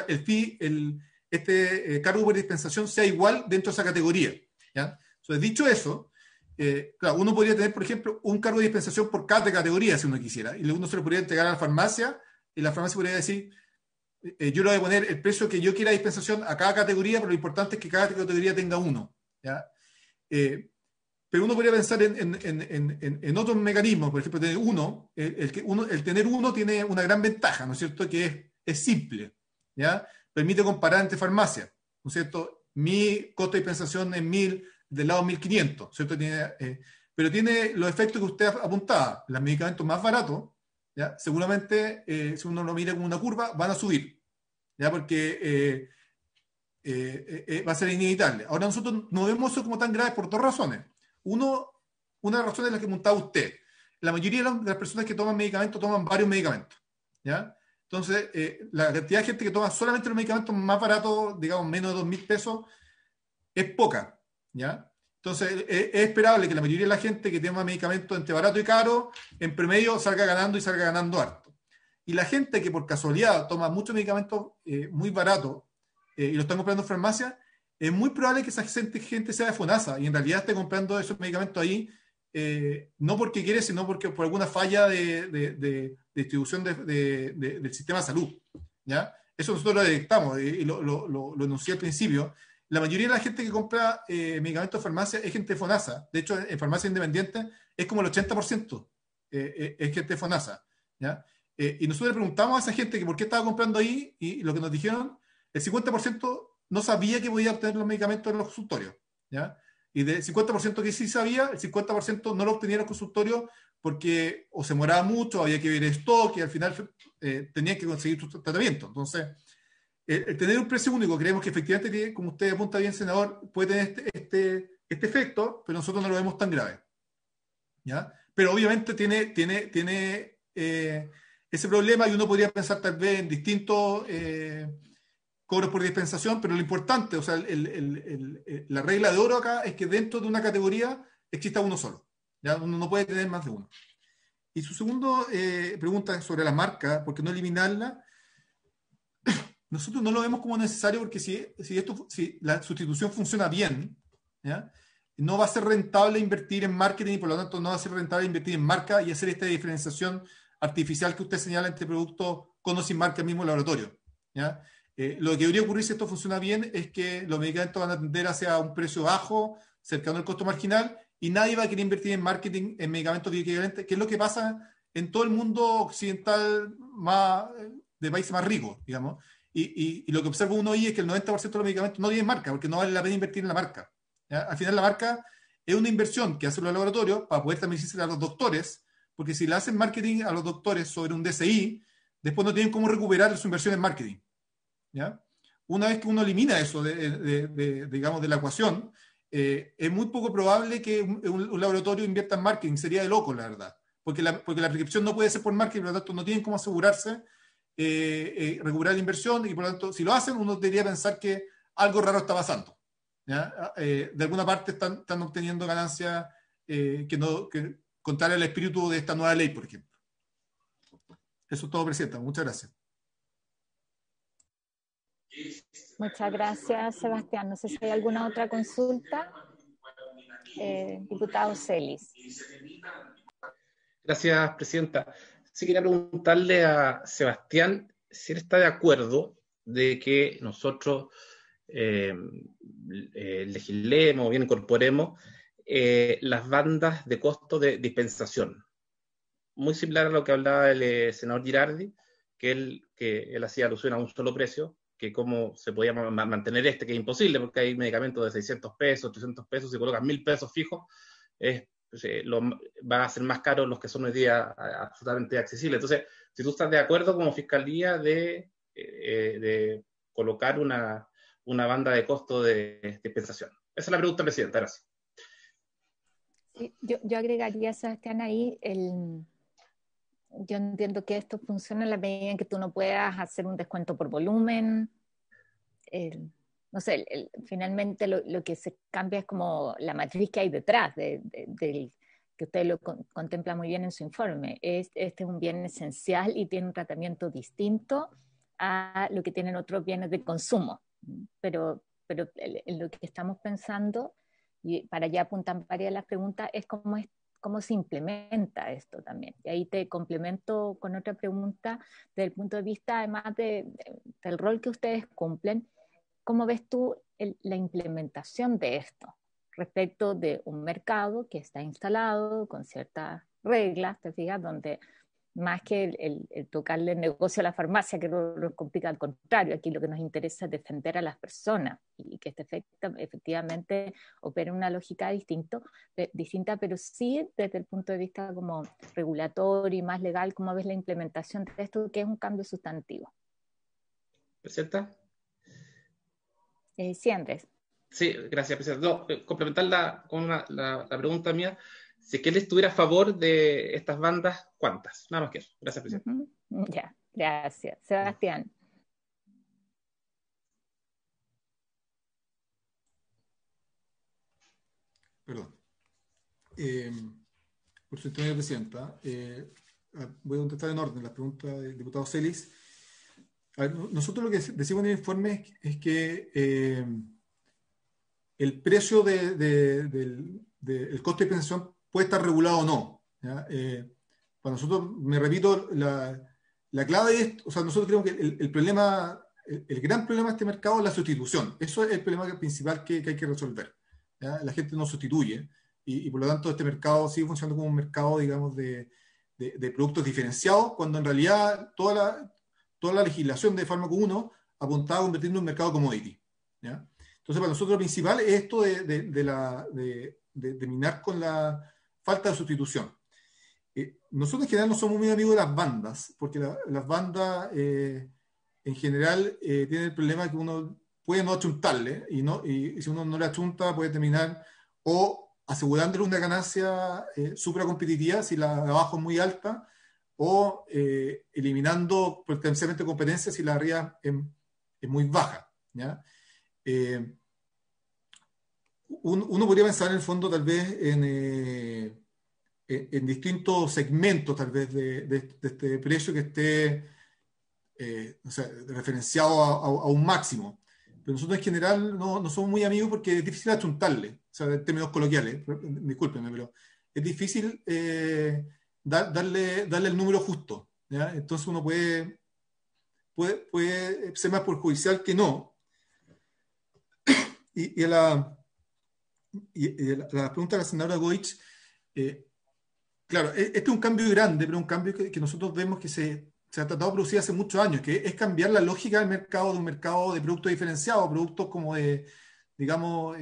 cargo por dispensación sea igual dentro de esa categoría, ¿ya? Entonces, dicho eso, claro, uno podría tener, por ejemplo, un cargo de dispensación por cada categoría si uno quisiera, y uno se lo podría entregar a la farmacia, y la farmacia podría decir, yo le voy a poner el precio que yo quiera de dispensación a cada categoría, pero lo importante es que cada categoría tenga uno, ¿ya? Pero uno podría pensar en otros mecanismos. Por ejemplo, tener el tener uno tiene una gran ventaja, ¿no es cierto? Que es simple, ¿ya? Permite comparar entre farmacias, ¿no es cierto? Mi costo de dispensación es 1.000, del lado 1.500, ¿cierto? Pero tiene los efectos que usted apuntaba. Los medicamentos más baratos, ¿ya? Seguramente, si uno lo mira como una curva, van a subir, ¿ya? Porque va a ser inevitable. Ahora, nosotros no vemos eso como tan grave por dos razones. Una razón es la que apuntaba usted. La mayoría de las personas que toman medicamentos toman varios medicamentos, ¿ya? Entonces, la cantidad de gente que toma solamente los medicamentos más baratos, digamos, menos de 2.000 pesos, es poca, ¿ya? Entonces, es esperable que la mayoría de la gente que toma medicamentos entre barato y caro, en promedio salga ganando harto. Y la gente que por casualidad toma muchos medicamentos muy baratos y lo están comprando en farmacia, es muy probable que esa gente sea de FONASA y en realidad esté comprando esos medicamentos ahí, no porque quiere, sino porque por alguna falla de distribución del sistema de salud, ¿ya? Eso nosotros lo detectamos y lo enuncié al principio. La mayoría de la gente que compra medicamentos en farmacia es gente de FONASA. De hecho, en farmacia independiente es como el 80% es gente de FONASA, ¿ya? Y nosotros le preguntamos a esa gente que por qué estaba comprando ahí, y lo que nos dijeron, el 50% no sabía que podía obtener los medicamentos en los consultorios, ¿ya? Y del 50% que sí sabía, el 50% no lo obtenía en los consultorios porque o se demoraba mucho, había que ver stock, y al final tenía que conseguir su tratamiento. Entonces, el tener un precio único, creemos que efectivamente, como usted apunta bien, senador, puede tener este efecto, pero nosotros no lo vemos tan grave, ¿ya? Pero obviamente tiene ese problema, y uno podría pensar tal vez en distintos cobros por dispensación, pero lo importante, o sea, la regla de oro acá es que dentro de una categoría exista uno solo, ¿ya? Uno no puede tener más de uno. Y su segundo pregunta sobre la marca, ¿por qué no eliminarla? Nosotros no lo vemos como necesario porque si la sustitución funciona bien, ¿ya? No va a ser rentable invertir en marketing y por lo tanto no va a ser rentable invertir en marca y hacer esta diferenciación artificial que usted señala entre productos con o sin marca en el mismo laboratorio, ¿ya? Lo que debería ocurrir si esto funciona bien es que los medicamentos van a tender hacia un precio bajo, cercano al costo marginal, y nadie va a querer invertir en marketing en medicamentos bioequivalentes, que es lo que pasa en todo el mundo occidental de países más ricos, digamos. Y lo que observa uno hoy es que el 90% de los medicamentos no tienen marca, porque no vale la pena invertir en la marca, ¿ya? Al final la marca es una inversión que hacen los laboratorios para poder transmitirse a los doctores, porque si le hacen marketing a los doctores sobre un DCI, después no tienen cómo recuperar su inversión en marketing, ¿ya? Una vez que uno elimina eso digamos, de la ecuación, es muy poco probable que un laboratorio invierta en marketing. Sería de loco, la verdad, porque la prescripción no puede ser por marketing, por lo tanto no tienen cómo asegurarse recuperar la inversión, y por lo tanto si lo hacen uno debería pensar que algo raro está pasando, ¿ya? De alguna parte están obteniendo ganancias que contraria al espíritu de esta nueva ley, por ejemplo. Eso es todo, Presidenta. Muchas gracias. Muchas gracias, Sebastián. No sé si hay alguna otra consulta. Diputado Celis. Gracias, Presidenta. Sí, quería preguntarle a Sebastián si él está de acuerdo de que nosotros legislemos o bien incorporemos las bandas de costo de dispensación. Muy similar a lo que hablaba el senador Girardi, que él hacía alusión a un solo precio, que cómo se podía mantener que es imposible, porque hay medicamentos de 600 pesos, 300 pesos, si colocas 1.000 pesos fijos, va a ser más caro los que son hoy día absolutamente accesibles. Entonces, si tú estás de acuerdo como Fiscalía de colocar una banda de costo de dispensación. Esa es la pregunta, Presidenta. Gracias. Sí, yo agregaría, Sebastián, ahí yo entiendo que esto funciona en la medida en que tú no puedas hacer un descuento por volumen. No sé, finalmente lo que se cambia es como la matriz que hay detrás del que usted lo contempla muy bien en su informe. Este es un bien esencial y tiene un tratamiento distinto a lo que tienen otros bienes de consumo. Pero en lo que estamos pensando, y para allá apuntan varias de las preguntas, es cómo se implementa esto también. Y ahí te complemento con otra pregunta desde el punto de vista, además del rol que ustedes cumplen. ¿Cómo ves tú la implementación de esto respecto de un mercado que está instalado con ciertas reglas, te fijas, donde más que el tocarle el negocio a la farmacia, que nos complica, al contrario, aquí lo que nos interesa es defender a las personas y que efectivamente opere una lógica distinta, pero sí desde el punto de vista como regulatorio y más legal, ¿cómo ves la implementación de esto, que es un cambio sustantivo? ¿Presidenta? Sí, Andrés. Sí, gracias, Presidenta. No, complementar con la pregunta mía, si es que él estuviera a favor de estas bandas, ¿cuántas? Nada más que eso. Gracias, Presidenta. Ya, gracias. Sebastián. Perdón. Por su intermedio, Presidenta, voy a contestar en orden las preguntas del diputado Celis. Nosotros lo que decimos en el informe es que el precio del costo de dispensación puede estar regulado o no, ¿ya? Para nosotros, me repito, la clave es, o sea, nosotros creemos que el gran problema de este mercado es la sustitución. Eso es el problema principal que hay que resolver, ¿ya? La gente no sustituye y por lo tanto este mercado sigue funcionando como un mercado, digamos, de productos diferenciados, cuando en realidad toda la legislación de Fármaco 1 apuntaba a convertirlo en un mercado commodity, ¿ya? Entonces, para nosotros lo principal es esto de minar con la falta de sustitución. Nosotros en general no somos muy amigos de las bandas, porque las bandas en general tienen el problema de que uno puede no achuntarle, y si uno no le achunta puede terminar o asegurándole una ganancia supracompetitiva si la de abajo es muy alta, o eliminando potencialmente competencia si la de arriba es muy baja, ¿ya? Uno podría pensar en el fondo tal vez en en distintos segmentos tal vez de este precio que esté o sea, referenciado a un máximo. Pero nosotros en general no somos muy amigos porque es difícil achuntarle, o sea, en términos coloquiales, discúlpenme, pero es difícil darle el número justo, ¿ya? Entonces uno puede ser más perjudicial que no. Y la pregunta de la senadora Goich, claro, este es un cambio grande, pero un cambio que nosotros vemos que se ha tratado de producir hace muchos años, que es cambiar la lógica del mercado, de un mercado de productos diferenciados, productos como de, digamos,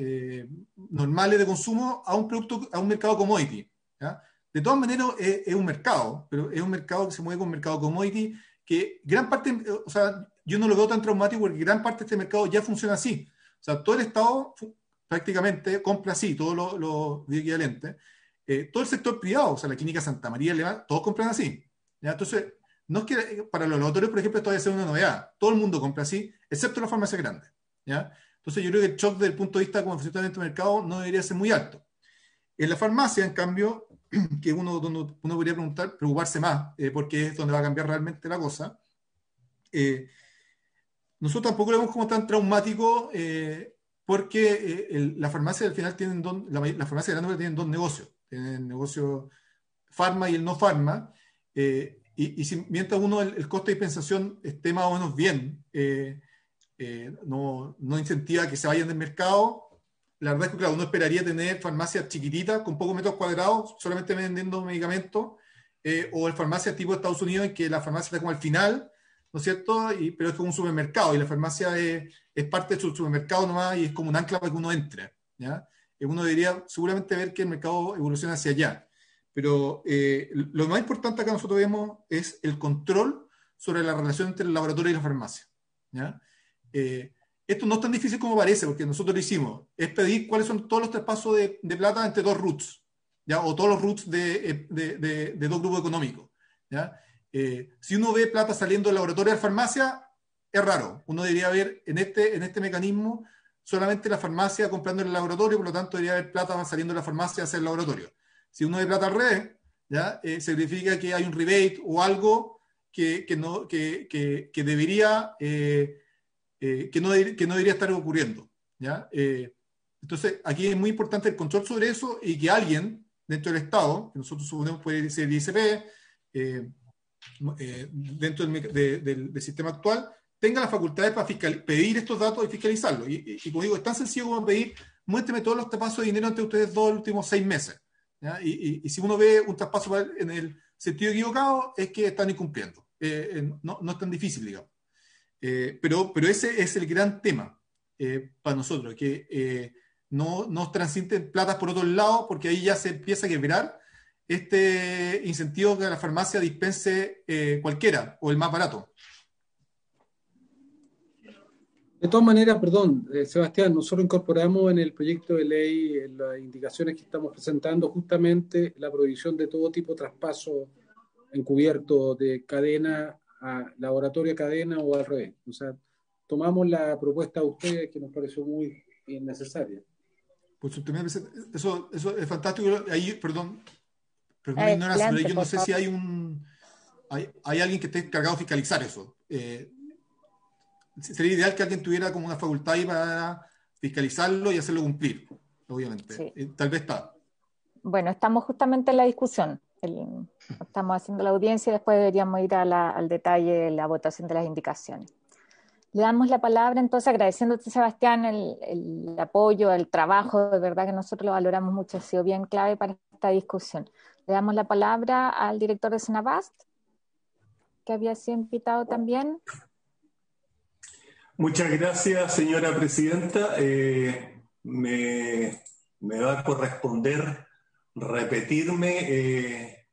normales de consumo, a un mercado commodity, ¿ya? De todas maneras es un mercado, pero es un mercado que se mueve con un mercado commodity, que gran parte, o sea, yo no lo veo tan traumático porque gran parte de este mercado ya funciona así. O sea, todo el Estado prácticamente compra así, todos los equivalentes. Todo el sector privado, o sea, la Clínica Santa María, todos compran así, ¿ya? Entonces, no es que para los laboratorios, por ejemplo, esto debe ser una novedad. Todo el mundo compra así, excepto las farmacias grandes, ¿ya? Entonces, yo creo que el shock desde el punto de vista como funcionamiento del mercado no debería ser muy alto. En la farmacia, en cambio, que uno podría preocuparse más, porque es donde va a cambiar realmente la cosa, nosotros tampoco lo vemos como tan traumático, porque la farmacia al final la farmacia grande tienen dos negocios. Tienen el negocio farma y el no farma, mientras el costo de dispensación esté más o menos bien, no incentiva que se vayan del mercado. La verdad es que, claro, uno esperaría tener farmacias chiquititas con pocos metros cuadrados, solamente vendiendo medicamentos, o farmacias tipo Estados Unidos, en que la farmacia está como al final, ¿no es cierto? Pero es como un supermercado, y la farmacia es parte de su supermercado nomás, y es como un ancla para que uno entre, ¿ya? Uno debería seguramente ver que el mercado evoluciona hacia allá. Pero lo más importante acá nosotros vemos es el control sobre la relación entre el laboratorio y la farmacia, ¿ya? Esto no es tan difícil como parece, porque nosotros lo hicimos. Es pedir cuáles son todos los traspasos de plata entre dos RUTs, ¿ya? O todos los RUTs de dos grupos económicos, ¿ya? Si uno ve plata saliendo del laboratorio a la farmacia, es raro. Uno debería ver en este mecanismo solamente la farmacia comprando en el laboratorio, por lo tanto debería haber plata saliendo de la farmacia hacia el laboratorio. Si uno ve plata al revés, ¿ya? Significa que hay un rebate o algo que debería... que no debería estar ocurriendo, ¿ya? Entonces, aquí es muy importante el control sobre eso y que alguien dentro del Estado, que nosotros suponemos puede ser el ISP, dentro del sistema actual, tenga las facultades para pedir estos datos y fiscalizarlos. Y como digo, es tan sencillo como pedir, muéstrame todos los traspasos de dinero entre ustedes dos los últimos 6 meses, ¿ya? Y si uno ve un traspaso en el sentido equivocado, es que están incumpliendo. No es tan difícil, digamos. Pero ese es el gran tema para nosotros, que no nos transiten platas por otro lado, porque ahí ya se empieza a quebrar este incentivo que la farmacia dispense cualquiera o el más barato. De todas maneras, perdón, Sebastián, nosotros incorporamos en el proyecto de ley, en las indicaciones que estamos presentando, justamente la prohibición de todo tipo de traspaso encubierto de cadena a laboratorio cadena o al revés. O sea, tomamos la propuesta de ustedes que nos pareció muy necesaria. Pues eso es fantástico. Ahí, perdón mi ignorancia, pero yo no sé si hay alguien que esté encargado de fiscalizar eso. Sería ideal que alguien tuviera como una facultad ahí para fiscalizarlo y hacerlo cumplir, obviamente. Sí. Tal vez está. Bueno, estamos justamente en la discusión. Estamos haciendo la audiencia y después deberíamos ir al detalle de la votación de las indicaciones. Le damos la palabra, entonces, agradeciéndote, Sebastián, el apoyo, el trabajo, de verdad que nosotros lo valoramos mucho, ha sido bien clave para esta discusión. Le damos la palabra al director de Senabast, que había sido invitado también. Muchas gracias, señora presidenta. Me va a corresponder repetirme,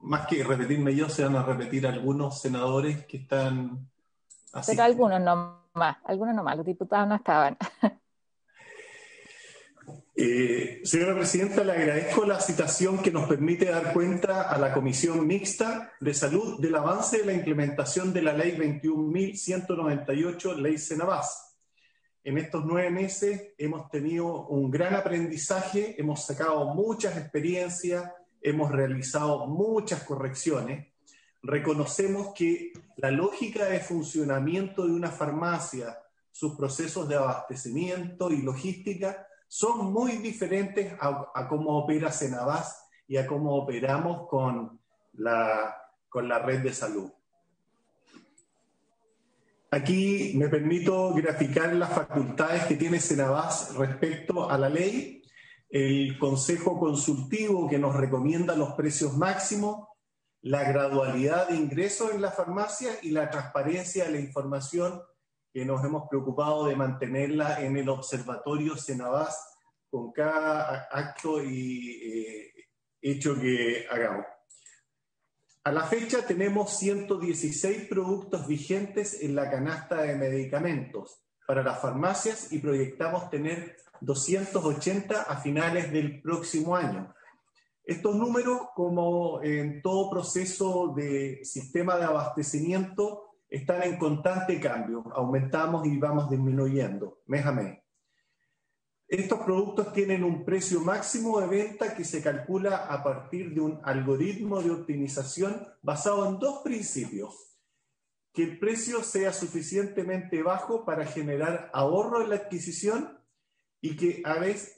más que repetirme yo, se van a repetir algunos senadores que están así. Pero algunos nomás, los diputados no estaban. Señora presidenta, le agradezco la citación que nos permite dar cuenta a la Comisión Mixta de Salud del avance de la implementación de la Ley 21.198, Ley Senabast. En estos 9 meses hemos tenido un gran aprendizaje, hemos sacado muchas experiencias, hemos realizado muchas correcciones. Reconocemos que la lógica de funcionamiento de una farmacia, sus procesos de abastecimiento y logística son muy diferentes a cómo opera Cenabás y a cómo operamos con la red de salud. Aquí me permito graficar las facultades que tiene Cenabás respecto a la ley, el consejo consultivo que nos recomienda los precios máximos, la gradualidad de ingresos en la farmacia y la transparencia de la información que nos hemos preocupado de mantenerla en el observatorio Cenabás con cada acto y hecho que hagamos. A la fecha tenemos 116 productos vigentes en la canasta de medicamentos para las farmacias y proyectamos tener 280 a finales del próximo año. Estos números, como en todo proceso de sistema de abastecimiento, están en constante cambio. Aumentamos y vamos disminuyendo mes a mes. Estos productos tienen un precio máximo de venta que se calcula a partir de un algoritmo de optimización basado en dos principios. Que el precio sea suficientemente bajo para generar ahorro en la adquisición y que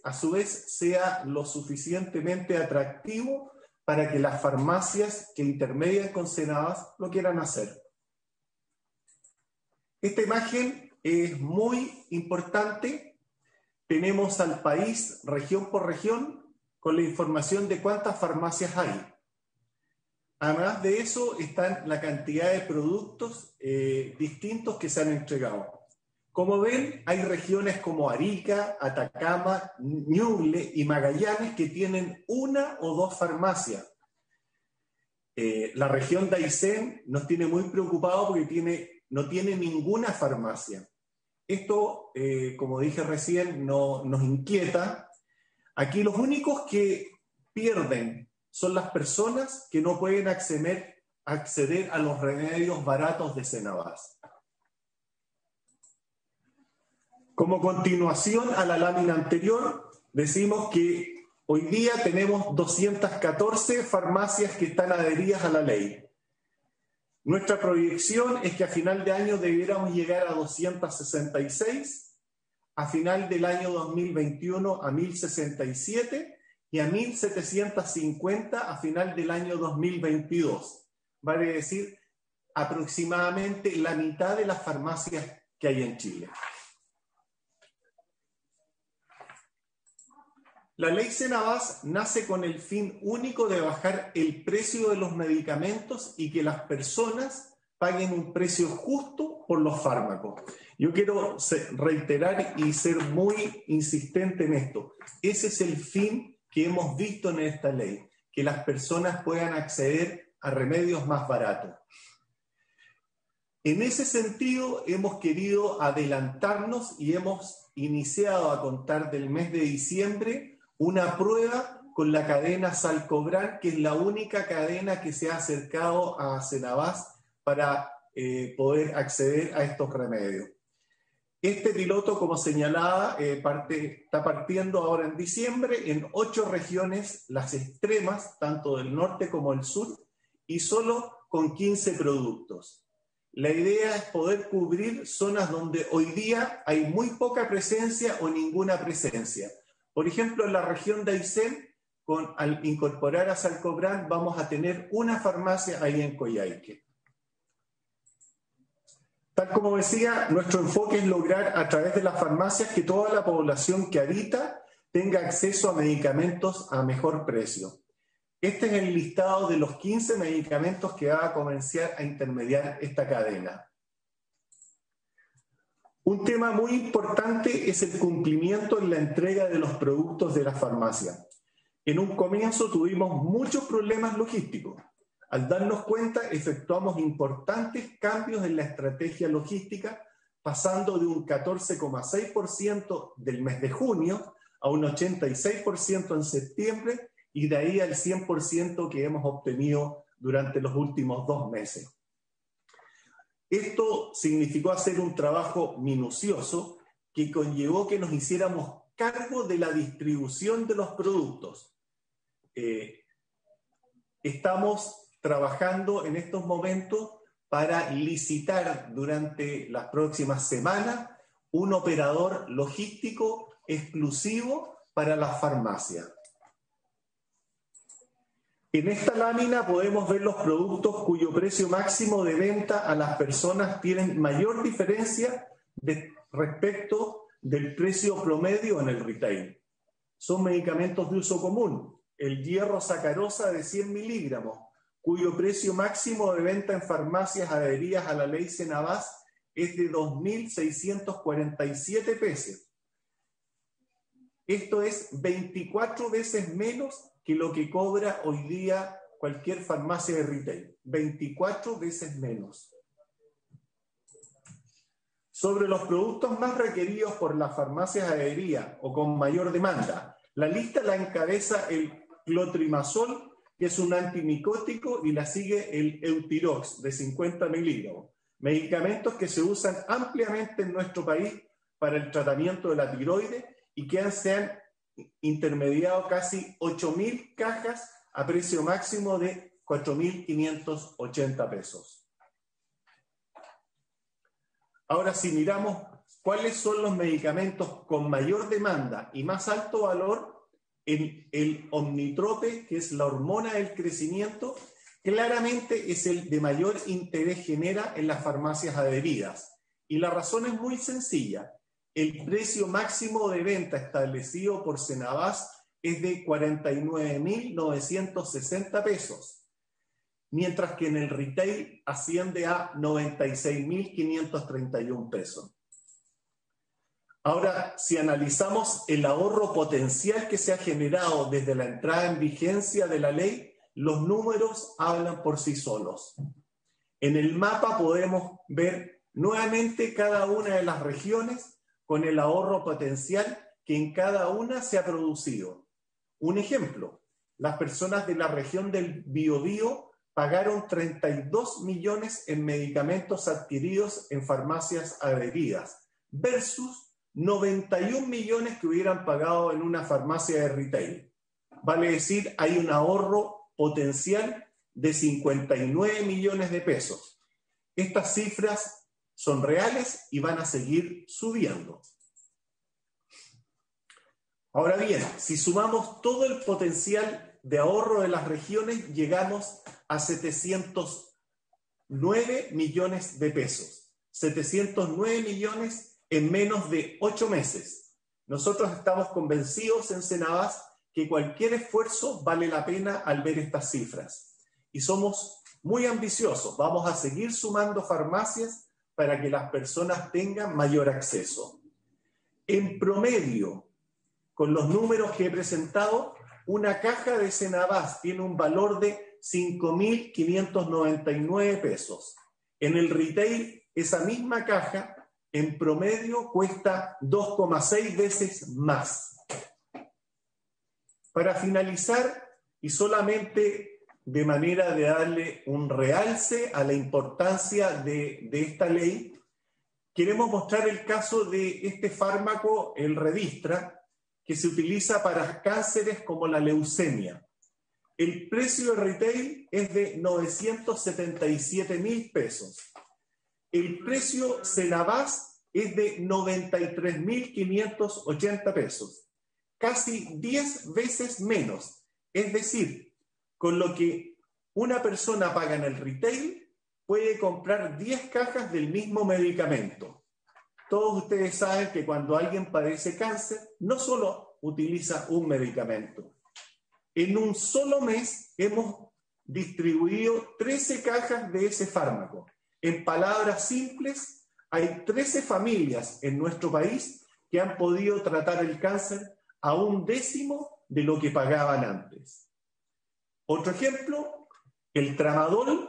a su vez sea lo suficientemente atractivo para que las farmacias que intermedian con Cenabás lo quieran hacer. Esta imagen es muy importante. Tenemos al país región por región con la información de cuántas farmacias hay. Además de eso están la cantidad de productos distintos que se han entregado. Como ven, hay regiones como Arica, Atacama, Ñuble y Magallanes que tienen una o dos farmacias. La región de Aysén nos tiene muy preocupados porque no tiene ninguna farmacia. Esto, como dije recién, nos inquieta. Aquí los únicos que pierden son las personas que no pueden acceder a los remedios baratos de Cenabás. Como continuación a la lámina anterior, decimos que hoy día tenemos 214 farmacias que están adheridas a la ley. Nuestra proyección es que a final de año debiéramos llegar a 266, a final del año 2021 a 1067 y a 1750 a final del año 2022. Vale decir, aproximadamente la mitad de las farmacias que hay en Chile. La ley Cenabás nace con el fin único de bajar el precio de los medicamentos y que las personas paguen un precio justo por los fármacos. Yo quiero reiterar y ser muy insistente en esto. Ese es el fin que hemos visto en esta ley, que las personas puedan acceder a remedios más baratos. En ese sentido, hemos querido adelantarnos y hemos iniciado a contar del mes de diciembre una prueba con la cadena Salcobran, que es la única cadena que se ha acercado a Cenabás para poder acceder a estos remedios. Este piloto, como señalaba, está partiendo ahora en diciembre en 8 regiones, las extremas, tanto del norte como del sur, y solo con 15 productos. La idea es poder cubrir zonas donde hoy día hay muy poca presencia o ninguna presencia. Por ejemplo, en la región de Aysén, al incorporar a Salcobran, vamos a tener una farmacia ahí en Coyhaique. Tal como decía, nuestro enfoque es lograr a través de las farmacias que toda la población que habita tenga acceso a medicamentos a mejor precio. Este es el listado de los 15 medicamentos que va a comenzar a intermediar esta cadena. Un tema muy importante es el cumplimiento en la entrega de los productos de la farmacia. En un comienzo tuvimos muchos problemas logísticos. Al darnos cuenta, efectuamos importantes cambios en la estrategia logística, pasando de un 14,6% del mes de junio a un 86% en septiembre y de ahí al 100% que hemos obtenido durante los últimos 2 meses. Esto significó hacer un trabajo minucioso que conllevó que nos hiciéramos cargo de la distribución de los productos. estamos trabajando en estos momentos para licitar durante las próximas semanas un operador logístico exclusivo para las farmacias. En esta lámina podemos ver los productos cuyo precio máximo de venta a las personas tienen mayor diferencia respecto del precio promedio en el retail. Son medicamentos de uso común. El hierro sacarosa de 100 miligramos, cuyo precio máximo de venta en farmacias adheridas a la ley Senabas es de 2.647 pesos. Esto es 24 veces menos que lo que cobra hoy día cualquier farmacia de retail. 24 veces menos. Sobre los productos más requeridos por las farmacias adheridas o con mayor demanda, la lista la encabeza el clotrimazol, que es un antimicótico, y la sigue el Eutirox, de 50 miligramos. Medicamentos que se usan ampliamente en nuestro país para el tratamiento de la tiroides y que se han intermediado casi 8.000 cajas a precio máximo de 4.580 pesos. Ahora, si miramos cuáles son los medicamentos con mayor demanda y más alto valor, el Omnitrope, que es la hormona del crecimiento, claramente es el de mayor interés genera en las farmacias adheridas. Y la razón es muy sencilla. El precio máximo de venta establecido por Senabas es de 49.960 pesos, mientras que en el retail asciende a 96.531 pesos. Ahora, si analizamos el ahorro potencial que se ha generado desde la entrada en vigencia de la ley, los números hablan por sí solos. En el mapa podemos ver nuevamente cada una de las regiones con el ahorro potencial que en cada una se ha producido. Un ejemplo, las personas de la región del Biobío pagaron 32 millones en medicamentos adquiridos en farmacias adheridas, versus 91 millones que hubieran pagado en una farmacia de retail. Vale decir, hay un ahorro potencial de 59 millones de pesos. Estas cifras son reales y van a seguir subiendo. Ahora bien, si sumamos todo el potencial de ahorro de las regiones, llegamos a 709 millones de pesos. 709 millones en menos de 8 meses. Nosotros estamos convencidos en Senabas que cualquier esfuerzo vale la pena al ver estas cifras. Y somos muy ambiciosos. Vamos a seguir sumando farmacias para que las personas tengan mayor acceso. En promedio, con los números que he presentado, una caja de Senabas tiene un valor de 5.599 pesos. En el retail, esa misma caja, en promedio, cuesta 2,6 veces más. Para finalizar, y solamente de manera de darle un realce a la importancia de esta ley, queremos mostrar el caso de este fármaco, el Redistra, que se utiliza para cánceres como la leucemia. El precio de retail es de 977.000 pesos. El precio Senabas es de 93.580 pesos. Casi 10 veces menos. Es decir, con lo que una persona paga en el retail, puede comprar 10 cajas del mismo medicamento. Todos ustedes saben que cuando alguien padece cáncer, no solo utiliza un medicamento. En un solo mes hemos distribuido 13 cajas de ese fármaco. En palabras simples, hay 13 familias en nuestro país que han podido tratar el cáncer a 1/10 de lo que pagaban antes. Otro ejemplo, el Tramadol,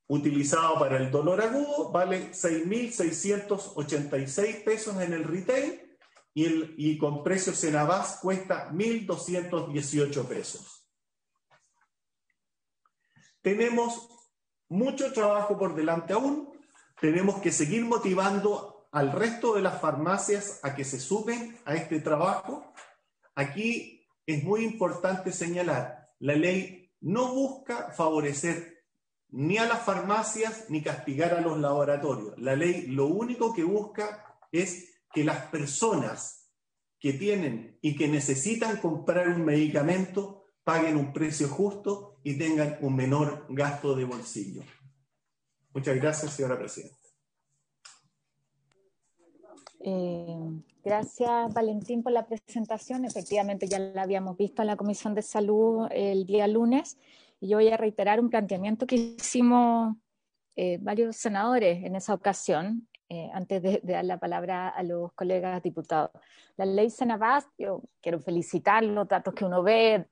utilizado para el dolor agudo, vale 6.686 pesos en el retail y con precio Senabas cuesta 1.218 pesos. Tenemos mucho trabajo por delante aún. Tenemos que seguir motivando al resto de las farmacias a que se sumen a este trabajo. Aquí es muy importante señalar, la ley no busca favorecer ni a las farmacias ni castigar a los laboratorios. La ley lo único que busca es que las personas que tienen y que necesitan comprar un medicamento paguen un precio justo y tengan un menor gasto de bolsillo. Muchas gracias, señora presidenta. Gracias, Valentín, por la presentación. Efectivamente, ya la habíamos visto en la Comisión de Salud el día lunes. Y yo voy a reiterar un planteamiento que hicimos varios senadores en esa ocasión, antes de dar la palabra a los colegas diputados. La ley Senabast, yo quiero felicitar los datos que uno ve,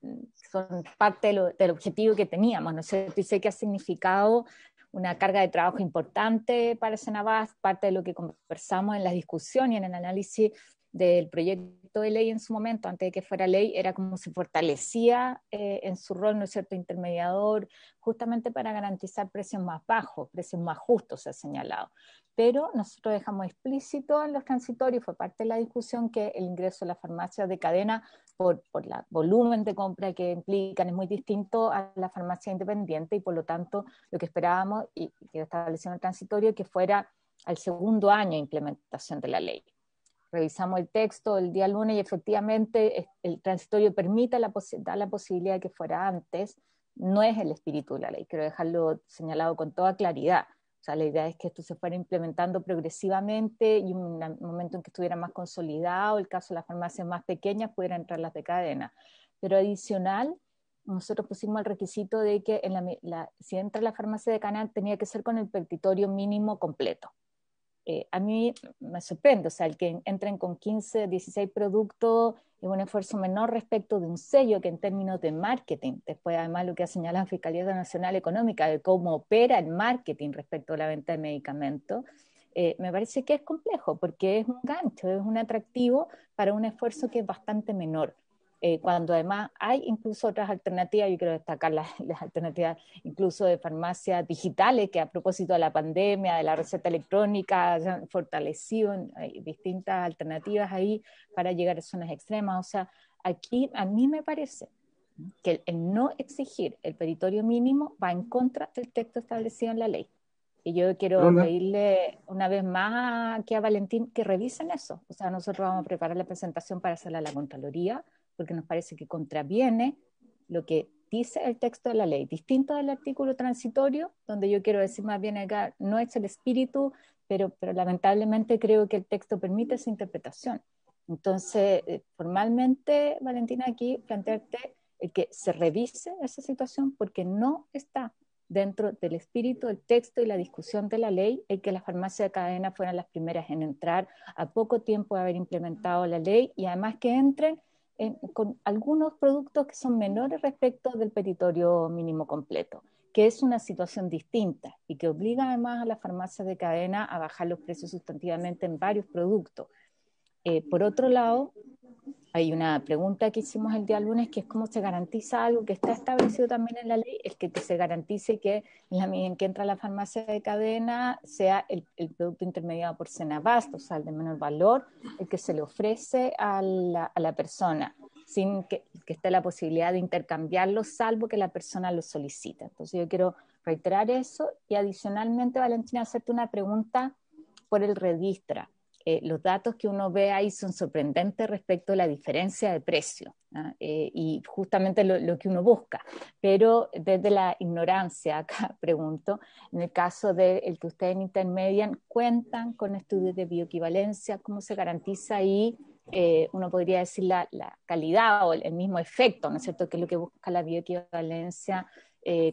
son parte del objetivo que teníamos, ¿no es cierto? Y sé que ha significado una carga de trabajo importante para Senabast, parte de lo que conversamos en la discusión y en el análisis del proyecto de ley en su momento, antes de que fuera ley, era como se fortalecía en su rol, ¿no es cierto?, intermediador, justamente para garantizar precios más bajos, precios más justos, se ha señalado. Pero nosotros dejamos explícito en los transitorios, fue parte de la discusión, que el ingreso a las farmacias de cadena, por el volumen de compra que implican, es muy distinto a la farmacia independiente, y por lo tanto lo que esperábamos, y que estableció en el transitorio, que fuera al segundo año de implementación de la ley. Revisamos el texto el día lunes y efectivamente el transitorio permite da la posibilidad de que fuera antes. No es el espíritu de la ley, quiero dejarlo señalado con toda claridad. O sea, la idea es que esto se fuera implementando progresivamente y un momento en que estuviera más consolidado, el caso de las farmacias más pequeñas pudieran entrar las de cadena. Pero adicional, nosotros pusimos el requisito de que si entra la farmacia de cadena tenía que ser con el petitorio mínimo completo. A mí me sorprende, o sea, el que entren con 15, 16 productos es un esfuerzo menor respecto de un sello que en términos de marketing, después además lo que ha señalado la Fiscalía Nacional Económica de cómo opera el marketing respecto a la venta de medicamentos, me parece que es complejo porque es un gancho, es un atractivo para un esfuerzo que es bastante menor. Cuando además hay incluso otras alternativas, yo quiero destacar las alternativas incluso de farmacias digitales, que a propósito de la pandemia, de la receta electrónica, han fortalecido distintas alternativas ahí para llegar a zonas extremas. O sea, aquí a mí me parece que el no exigir el petitorio mínimo va en contra del texto establecido en la ley. Y yo quiero pedirle una vez más aquí a Valentín que revisen eso. O sea, nosotros vamos a preparar la presentación para hacerla a la Contraloría, porque nos parece que contraviene lo que dice el texto de la ley, distinto del artículo transitorio, donde yo quiero decir más bien acá, no es el espíritu, pero lamentablemente creo que el texto permite esa interpretación. Entonces, formalmente, Valentina, aquí plantearte que se revise esa situación porque no está dentro del espíritu, del texto y la discusión de la ley, el que las farmacias de cadena fueran las primeras en entrar a poco tiempo de haber implementado la ley y además que entren con algunos productos que son menores respecto del petitorio mínimo completo, que es una situación distinta y que obliga además a las farmacias de cadena a bajar los precios sustantivamente en varios productos. Por otro lado, hay una pregunta que hicimos el día lunes, que es cómo se garantiza algo que está establecido también en la ley, es que se garantice que en la medida en que entra la farmacia de cadena sea el producto intermediado por Senabast, o sea, el de menor valor, el que se le ofrece a la persona, sin que esté la posibilidad de intercambiarlo, salvo que la persona lo solicite. Entonces yo quiero reiterar eso y adicionalmente, Valentina, hacerte una pregunta por el Redistra. Los datos que uno ve ahí son sorprendentes respecto a la diferencia de precio, y justamente lo que uno busca. Pero desde la ignorancia, acá pregunto, en el caso del que ustedes intermedian, ¿cuentan con estudios de bioequivalencia? ¿Cómo se garantiza ahí, uno podría decir, la calidad o el mismo efecto, ¿no es cierto?, que es lo que busca la bioequivalencia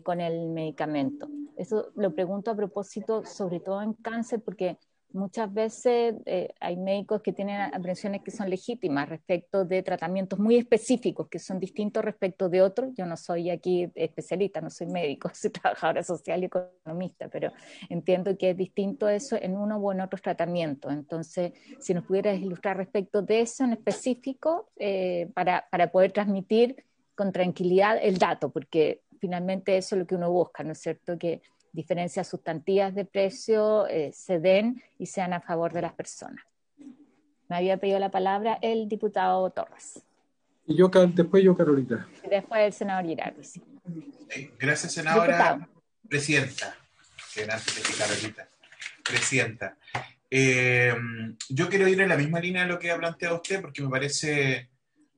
con el medicamento. Eso lo pregunto a propósito, sobre todo en cáncer, porque muchas veces hay médicos que tienen aprensiones que son legítimas respecto de tratamientos muy específicos que son distintos respecto de otros. Yo no soy aquí especialista, no soy médico, soy trabajadora social y economista, pero entiendo que es distinto eso en uno u en otros tratamientos. Entonces, si nos pudieras ilustrar respecto de eso en específico, para poder transmitir con tranquilidad el dato, porque finalmente eso es lo que uno busca, ¿no es cierto?, que diferencias sustantivas de precio se den y sean a favor de las personas. Me había pedido la palabra el diputado Torres. Y después yo, Carolina. Y después el senador Girardi, sí. Gracias, senadora. Diputado. Presidenta. Que antes de Carolita. Presidenta. Yo quiero ir en la misma línea de lo que ha planteado usted, porque me parece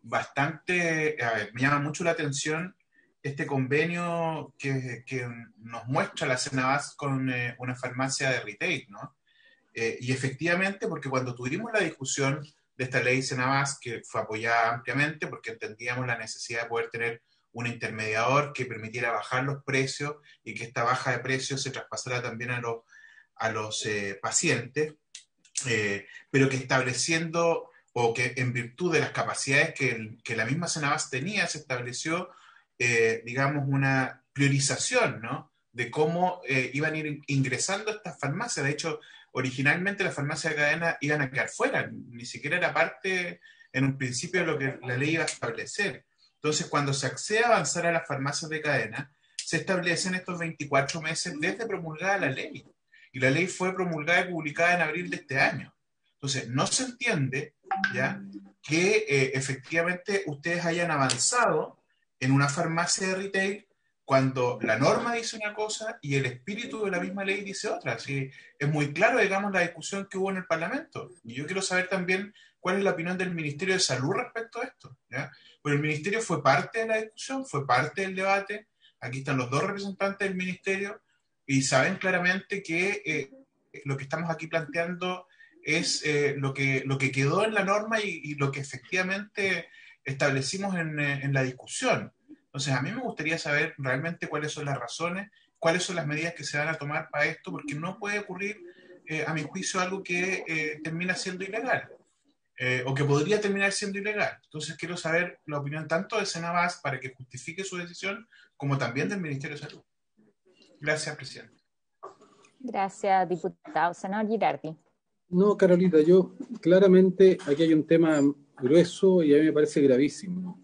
bastante, me llama mucho la atención este convenio que nos muestra la Cenabás con una farmacia de retail, ¿no? Y efectivamente, porque cuando tuvimos la discusión de esta ley Cenabás, que fue apoyada ampliamente, porque entendíamos la necesidad de poder tener un intermediador que permitiera bajar los precios y que esta baja de precios se traspasara también a los pacientes, pero que estableciendo, o que en virtud de las capacidades que la misma Cenabás tenía, se estableció, digamos, una priorización, ¿no?, de cómo iban a ir ingresando estas farmacias. De hecho, originalmente las farmacias de cadena iban a quedar fuera, ni siquiera era parte en un principio de lo que la ley iba a establecer. Entonces, cuando se accede a avanzar a las farmacias de cadena, se establecen estos 24 meses desde promulgada la ley. Y la ley fue promulgada y publicada en abril de este año. Entonces, no se entiende, ¿ya?, que efectivamente ustedes hayan avanzado en una farmacia de retail cuando la norma dice una cosa y el espíritu de la misma ley dice otra. Así, es muy claro, digamos, la discusión que hubo en el Parlamento. Y yo quiero saber también cuál es la opinión del Ministerio de Salud respecto a esto, ¿ya? Porque el Ministerio fue parte de la discusión, fue parte del debate. Aquí están los dos representantes del Ministerio y saben claramente que lo que estamos aquí planteando es lo que quedó en la norma y lo que efectivamente establecimos en la discusión. Entonces, a mí me gustaría saber realmente cuáles son las razones, cuáles son las medidas que se van a tomar para esto, porque no puede ocurrir, a mi juicio, algo que termina siendo ilegal, o que podría terminar siendo ilegal. Entonces, quiero saber la opinión tanto de Cenabás para que justifique su decisión, como también del Ministerio de Salud. Gracias, presidente. Gracias, diputado. Senador Girardi. No, Carolita, yo claramente aquí hay un tema grueso y a mí me parece gravísimo,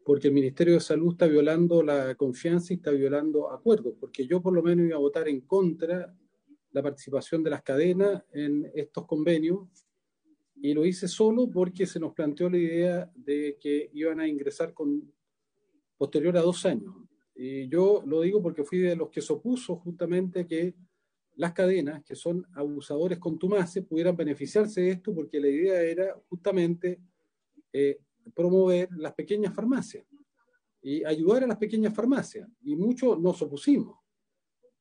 porque el Ministerio de Salud está violando la confianza y está violando acuerdos, porque yo por lo menos iba a votar en contra la participación de las cadenas en estos convenios y lo hice solo porque se nos planteó la idea de que iban a ingresar posterior a 2 años. Y yo lo digo porque fui de los que se opuso justamente que las cadenas, que son abusadores contumaces, pudieran beneficiarse de esto, porque la idea era justamente promover las pequeñas farmacias y ayudar a las pequeñas farmacias. Y muchos nos opusimos.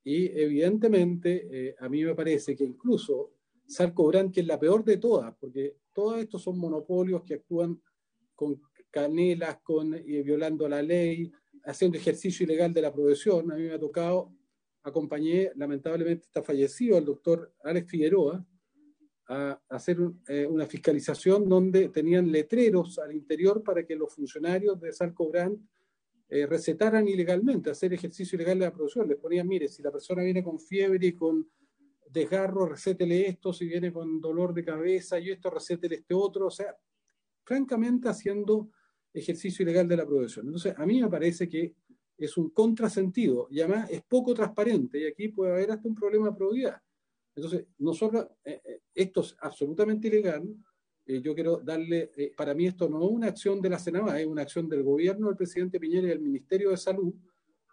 Y evidentemente a mí me parece que incluso Salcobrand, que es la peor de todas, porque todos estos son monopolios que actúan con canelas, violando la ley, haciendo ejercicio ilegal de la profesión. A mí me ha tocado, acompañé, lamentablemente está fallecido, al doctor Alex Figueroa, a hacer una fiscalización donde tenían letreros al interior para que los funcionarios de Salcobrand recetaran ilegalmente, hacer ejercicio ilegal de la producción. Les ponían, mire, si la persona viene con fiebre y con desgarro, recétele esto, si viene con dolor de cabeza y esto, recétele este otro. O sea, francamente haciendo ejercicio ilegal de la profesión. Entonces, a mí me parece que es un contrasentido y además es poco transparente y aquí puede haber hasta un problema de probidad. Entonces, nosotros, esto es absolutamente ilegal. Yo quiero darle, para mí esto no es una acción de la Cenabás, es una acción del gobierno del presidente Piñera y del Ministerio de Salud.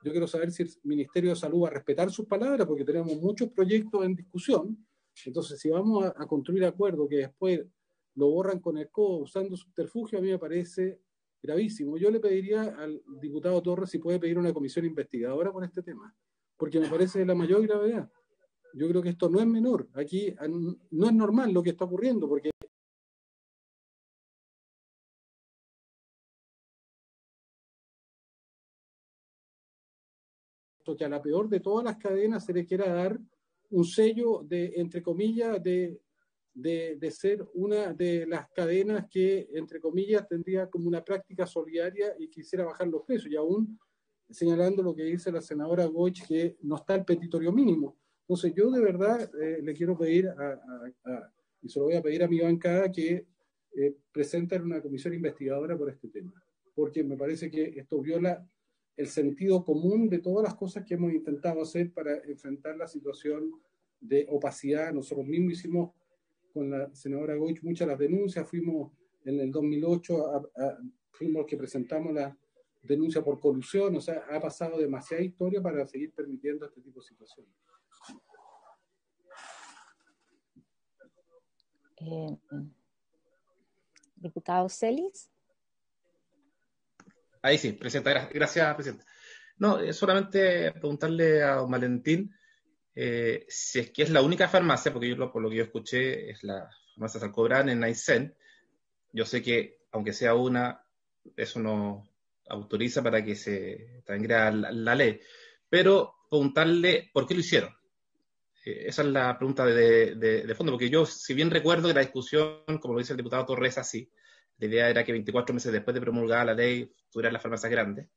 Yo quiero saber si el Ministerio de Salud va a respetar sus palabras, porque tenemos muchos proyectos en discusión. Entonces, si vamos a construir acuerdos que después lo borran con el codo usando subterfugio, a mí me parece gravísimo. Yo le pediría al diputado Torres si puede pedir una comisión investigadora por este tema, porque me parece de la mayor gravedad. Yo creo que esto no es menor. Aquí no es normal lo que está ocurriendo, porque que a la peor de todas las cadenas se le quiera dar un sello de, entre comillas, de ser una de las cadenas que, entre comillas, tendría como una práctica solidaria y quisiera bajar los precios, y aún señalando lo que dice la senadora Goich, que no está el petitorio mínimo. Entonces yo de verdad le quiero pedir, y se lo voy a pedir a mi bancada, que presenten una comisión investigadora por este tema, porque me parece que esto viola el sentido común de todas las cosas que hemos intentado hacer para enfrentar la situación de opacidad. Nosotros mismos hicimos con la senadora Goich muchas las denuncias, fuimos en el 2008, fuimos los que presentamos denuncia por colusión, o sea, ha pasado demasiada historia para seguir permitiendo este tipo de situaciones. Diputado Celis. Ahí sí, Presidenta, gracias, Presidenta. No, solamente preguntarle a don Valentín si es que es la única farmacia, porque yo por lo que yo escuché es la farmacia Salcobrán en Aysén. Yo sé que, aunque sea una, eso no autoriza para que se transgreda la ley, pero preguntarle por qué lo hicieron. Esa es la pregunta de fondo, porque yo, si bien recuerdo que la discusión, como lo dice el diputado Torres, así, la idea era que 24 meses después de promulgada la ley tuvieran las farmacias grandes.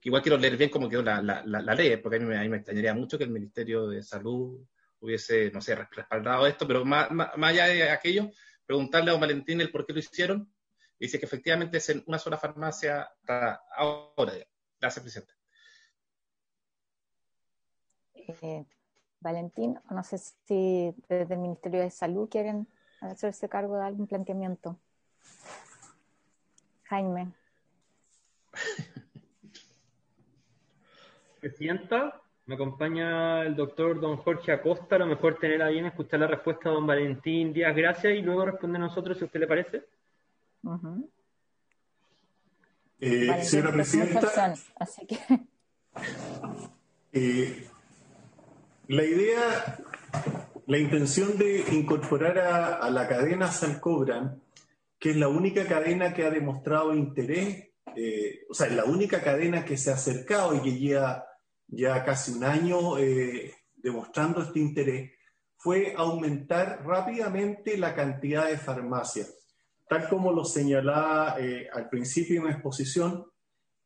Que igual quiero leer bien cómo quedó la ley, porque a mí me extrañaría mucho que el Ministerio de Salud hubiese, no sé, respaldado esto, pero más allá de aquello, preguntarle a don Valentín el por qué lo hicieron, y dice que efectivamente es en una sola farmacia hasta ahora. Gracias, Presidente. Valentín, no sé si desde el Ministerio de Salud quieren hacerse cargo de algún planteamiento. Jaime. Presidenta, me acompaña el doctor don Jorge Acosta. A lo mejor tener a bien escuchar la respuesta de don Valentín Díaz Gracia y luego responder nosotros, si a usted le parece. Señora Presidenta, así que... la intención de incorporar a la cadena Salcobrán, que es la única cadena que ha demostrado interés, o sea, es la única cadena que se ha acercado y que lleva ya casi un año demostrando este interés, fue aumentar rápidamente la cantidad de farmacias. Tal como lo señalaba al principio de mi exposición,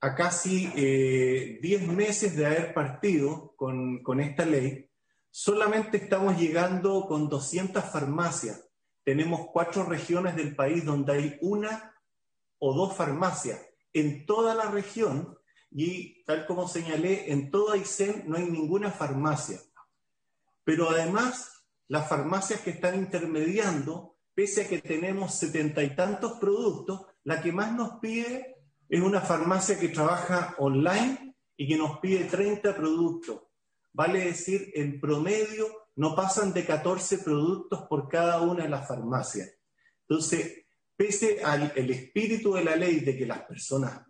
a casi 10 meses de haber partido con esta ley, solamente estamos llegando con 200 farmacias. Tenemos 4 regiones del país donde hay 1 o 2 farmacias. En toda la región, y tal como señalé, en todo Aysén no hay ninguna farmacia. Pero además, las farmacias que están intermediando, pese a que tenemos 70 y tantos productos, la que más nos pide es una farmacia que trabaja online y que nos pide 30 productos. Vale decir, en promedio no pasan de 14 productos por cada una de las farmacias. Entonces, pese al espíritu de la ley de que las personas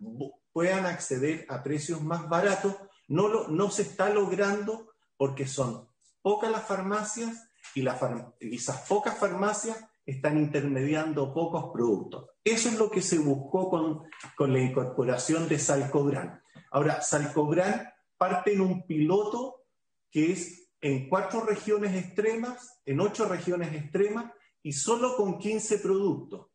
puedan acceder a precios más baratos, no se está logrando porque son pocas las farmacias y esas pocas farmacias están intermediando pocos productos. Eso es lo que se buscó con la incorporación de Salcobrán. Ahora, Salcobrán parte en un piloto que es en 4 regiones extremas, en 8 regiones extremas, y solo con 15 productos.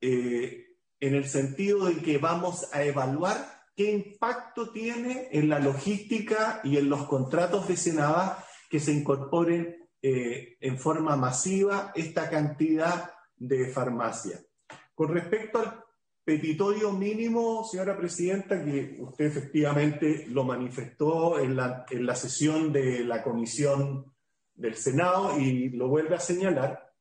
En el sentido de que vamos a evaluar qué impacto tiene en la logística y en los contratos de Senabás que se incorporen en forma masiva esta cantidad de farmacias. Con respecto al petitorio mínimo, señora Presidenta, que usted efectivamente lo manifestó en la sesión de la Comisión del Senado y lo vuelve a señalar,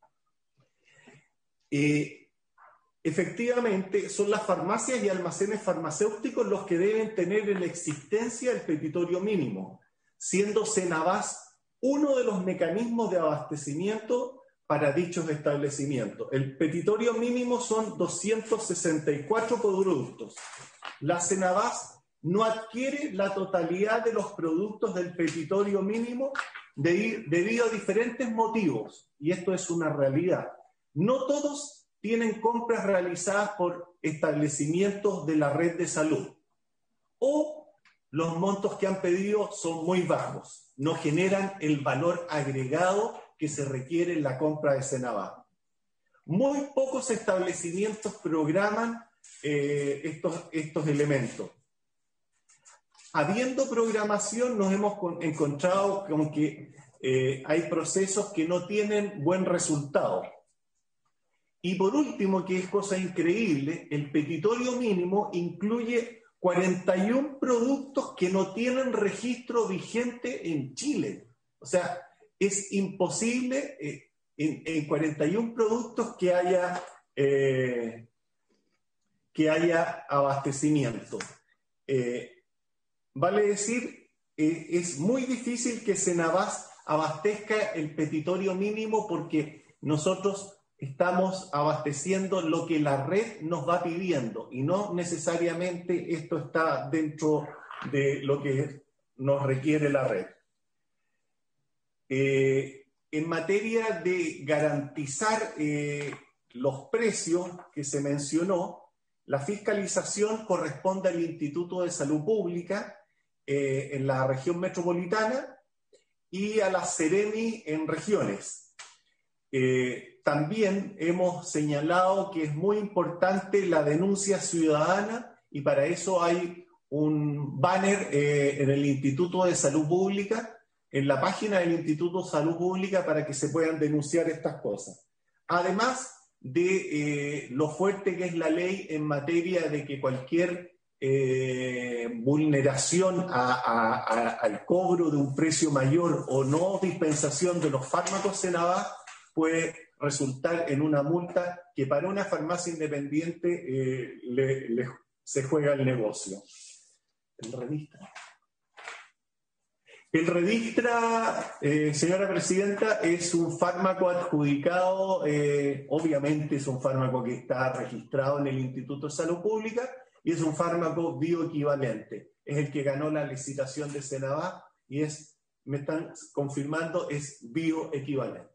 efectivamente son las farmacias y almacenes farmacéuticos los que deben tener en la existencia el petitorio mínimo, siendo Senabás uno de los mecanismos de abastecimiento para dichos establecimientos. El petitorio mínimo son 264 productos. La Senabás no adquiere la totalidad de los productos del petitorio mínimo debido a diferentes motivos, y esto es una realidad. No todos tienen compras realizadas por establecimientos de la red de salud, o los montos que han pedido son muy bajos, no generan el valor agregado que se requiere en la compra de Senabás. Muy pocos establecimientos programan estos elementos. Habiendo programación, nos hemos encontrado con que hay procesos que no tienen buen resultado. Y por último, que es cosa increíble, el petitorio mínimo incluye 41 productos que no tienen registro vigente en Chile. O sea, es imposible en 41 productos que haya abastecimiento. Vale decir, es muy difícil que Senabás abastezca el petitorio mínimo porque nosotros estamos abasteciendo lo que la red nos va pidiendo y no necesariamente esto está dentro de lo que nos requiere la red. En materia de garantizar los precios que se mencionó, la fiscalización corresponde al Instituto de Salud Pública en la región metropolitana y a la Seremi en regiones. También hemos señalado que es muy importante la denuncia ciudadana y para eso hay un banner en el Instituto de Salud Pública, en la página del Instituto de Salud Pública para que se puedan denunciar estas cosas. Además de lo fuerte que es la ley en materia de que cualquier vulneración al cobro de un precio mayor o no dispensación de los fármacos Senabás puede resultar en una multa que para una farmacia independiente se juega el negocio. El Redistra, señora presidenta, es un fármaco adjudicado, obviamente es un fármaco que está registrado en el Instituto de Salud Pública y es un fármaco bioequivalente. Es el que ganó la licitación de Senabás y me están confirmando, es bioequivalente.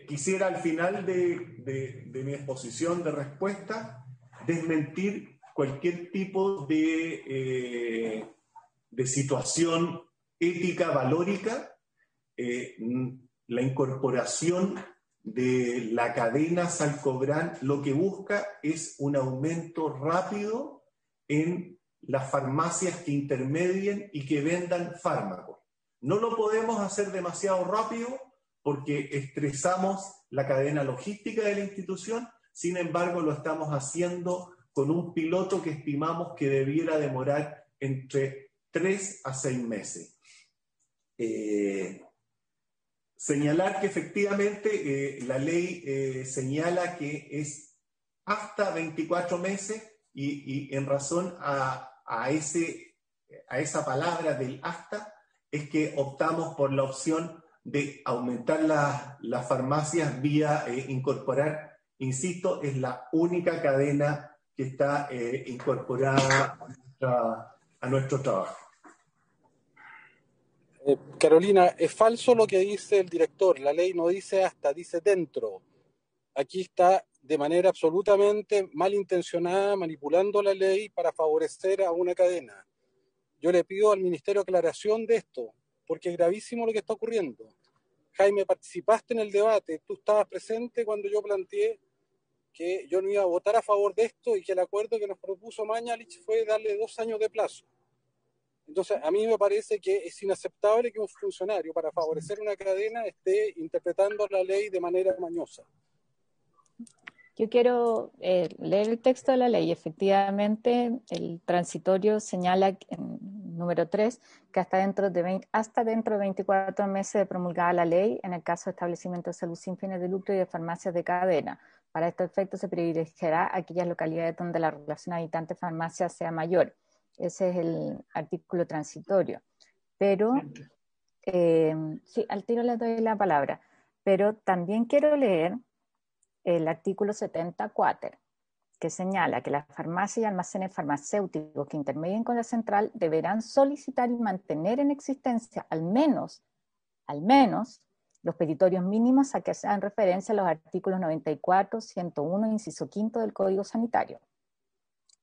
Quisiera al final de mi exposición de respuesta desmentir cualquier tipo de situación ética valórica, la incorporación de la cadena Salcobran lo que busca es un aumento rápido en las farmacias que intermedien y que vendan fármacos. No lo podemos hacer demasiado rápido porque estresamos la cadena logística de la institución, sin embargo lo estamos haciendo con un piloto que estimamos que debiera demorar entre 3 a 6 meses. Señalar que efectivamente la ley señala que es hasta 24 meses y en razón a esa palabra del hasta es que optamos por la opción de aumentar las farmacias vía incorporar, insisto, es la única cadena que está incorporada a nuestro trabajo. Carolina, es falso lo que dice el director, la ley no dice hasta, dice dentro. Aquí está de manera absolutamente malintencionada manipulando la ley para favorecer a una cadena. Yo le pido al Ministerio aclaración de esto, porque es gravísimo lo que está ocurriendo. Jaime, participaste en el debate, tú estabas presente cuando yo planteé que yo no iba a votar a favor de esto y que el acuerdo que nos propuso Mañalich fue darle 2 años de plazo. Entonces, a mí me parece que es inaceptable que un funcionario, para favorecer una cadena, esté interpretando la ley de manera mañosa. Yo quiero leer el texto de la ley. Efectivamente, el transitorio señala en número 3 que hasta dentro de 24 meses de promulgada la ley, en el caso de establecimiento de salud sin fines de lucro y de farmacias de cadena. Para este efecto se privilegiará aquellas localidades donde la relación habitante-farmacia sea mayor. Ese es el artículo transitorio. Pero, sí, al tiro le doy la palabra. Pero también quiero leer el artículo 74, que señala que las farmacias y almacenes farmacéuticos que intermedien con la central deberán solicitar y mantener en existencia al menos los petitorios mínimos a que se dan referencia a los artículos 94, 101, inciso 5 del Código Sanitario.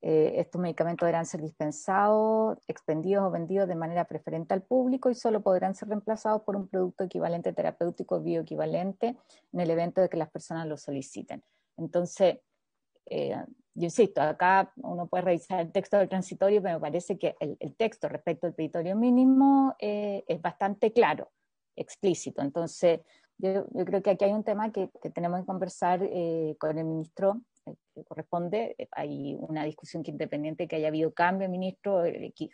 Estos medicamentos deberán ser dispensados, expendidos o vendidos de manera preferente al público y solo podrán ser reemplazados por un producto equivalente terapéutico o bioequivalente en el evento de que las personas lo soliciten. Entonces, yo insisto, acá uno puede revisar el texto del transitorio, pero me parece que el texto respecto al petitorio mínimo es bastante claro, explícito. Entonces, yo creo que aquí hay un tema que tenemos que conversar con el ministro que corresponde. Hay una discusión que independiente que haya habido cambio, ministro,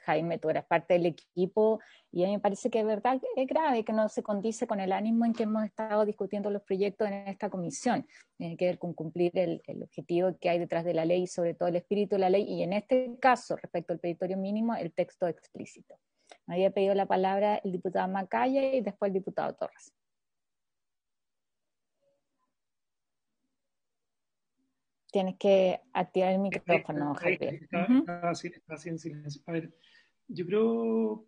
Jaime, tú eras parte del equipo, y a mí me parece que de verdad es grave que no se condice con el ánimo en que hemos estado discutiendo los proyectos en esta comisión. Tiene que ver con cumplir el objetivo que hay detrás de la ley, y sobre todo el espíritu de la ley, y en este caso, respecto al petitorio mínimo, el texto explícito. Me había pedido la palabra el diputado Macaya y después el diputado Torres. Tienes que activar el micrófono, Javier. Está así en silencio. A ver, yo creo,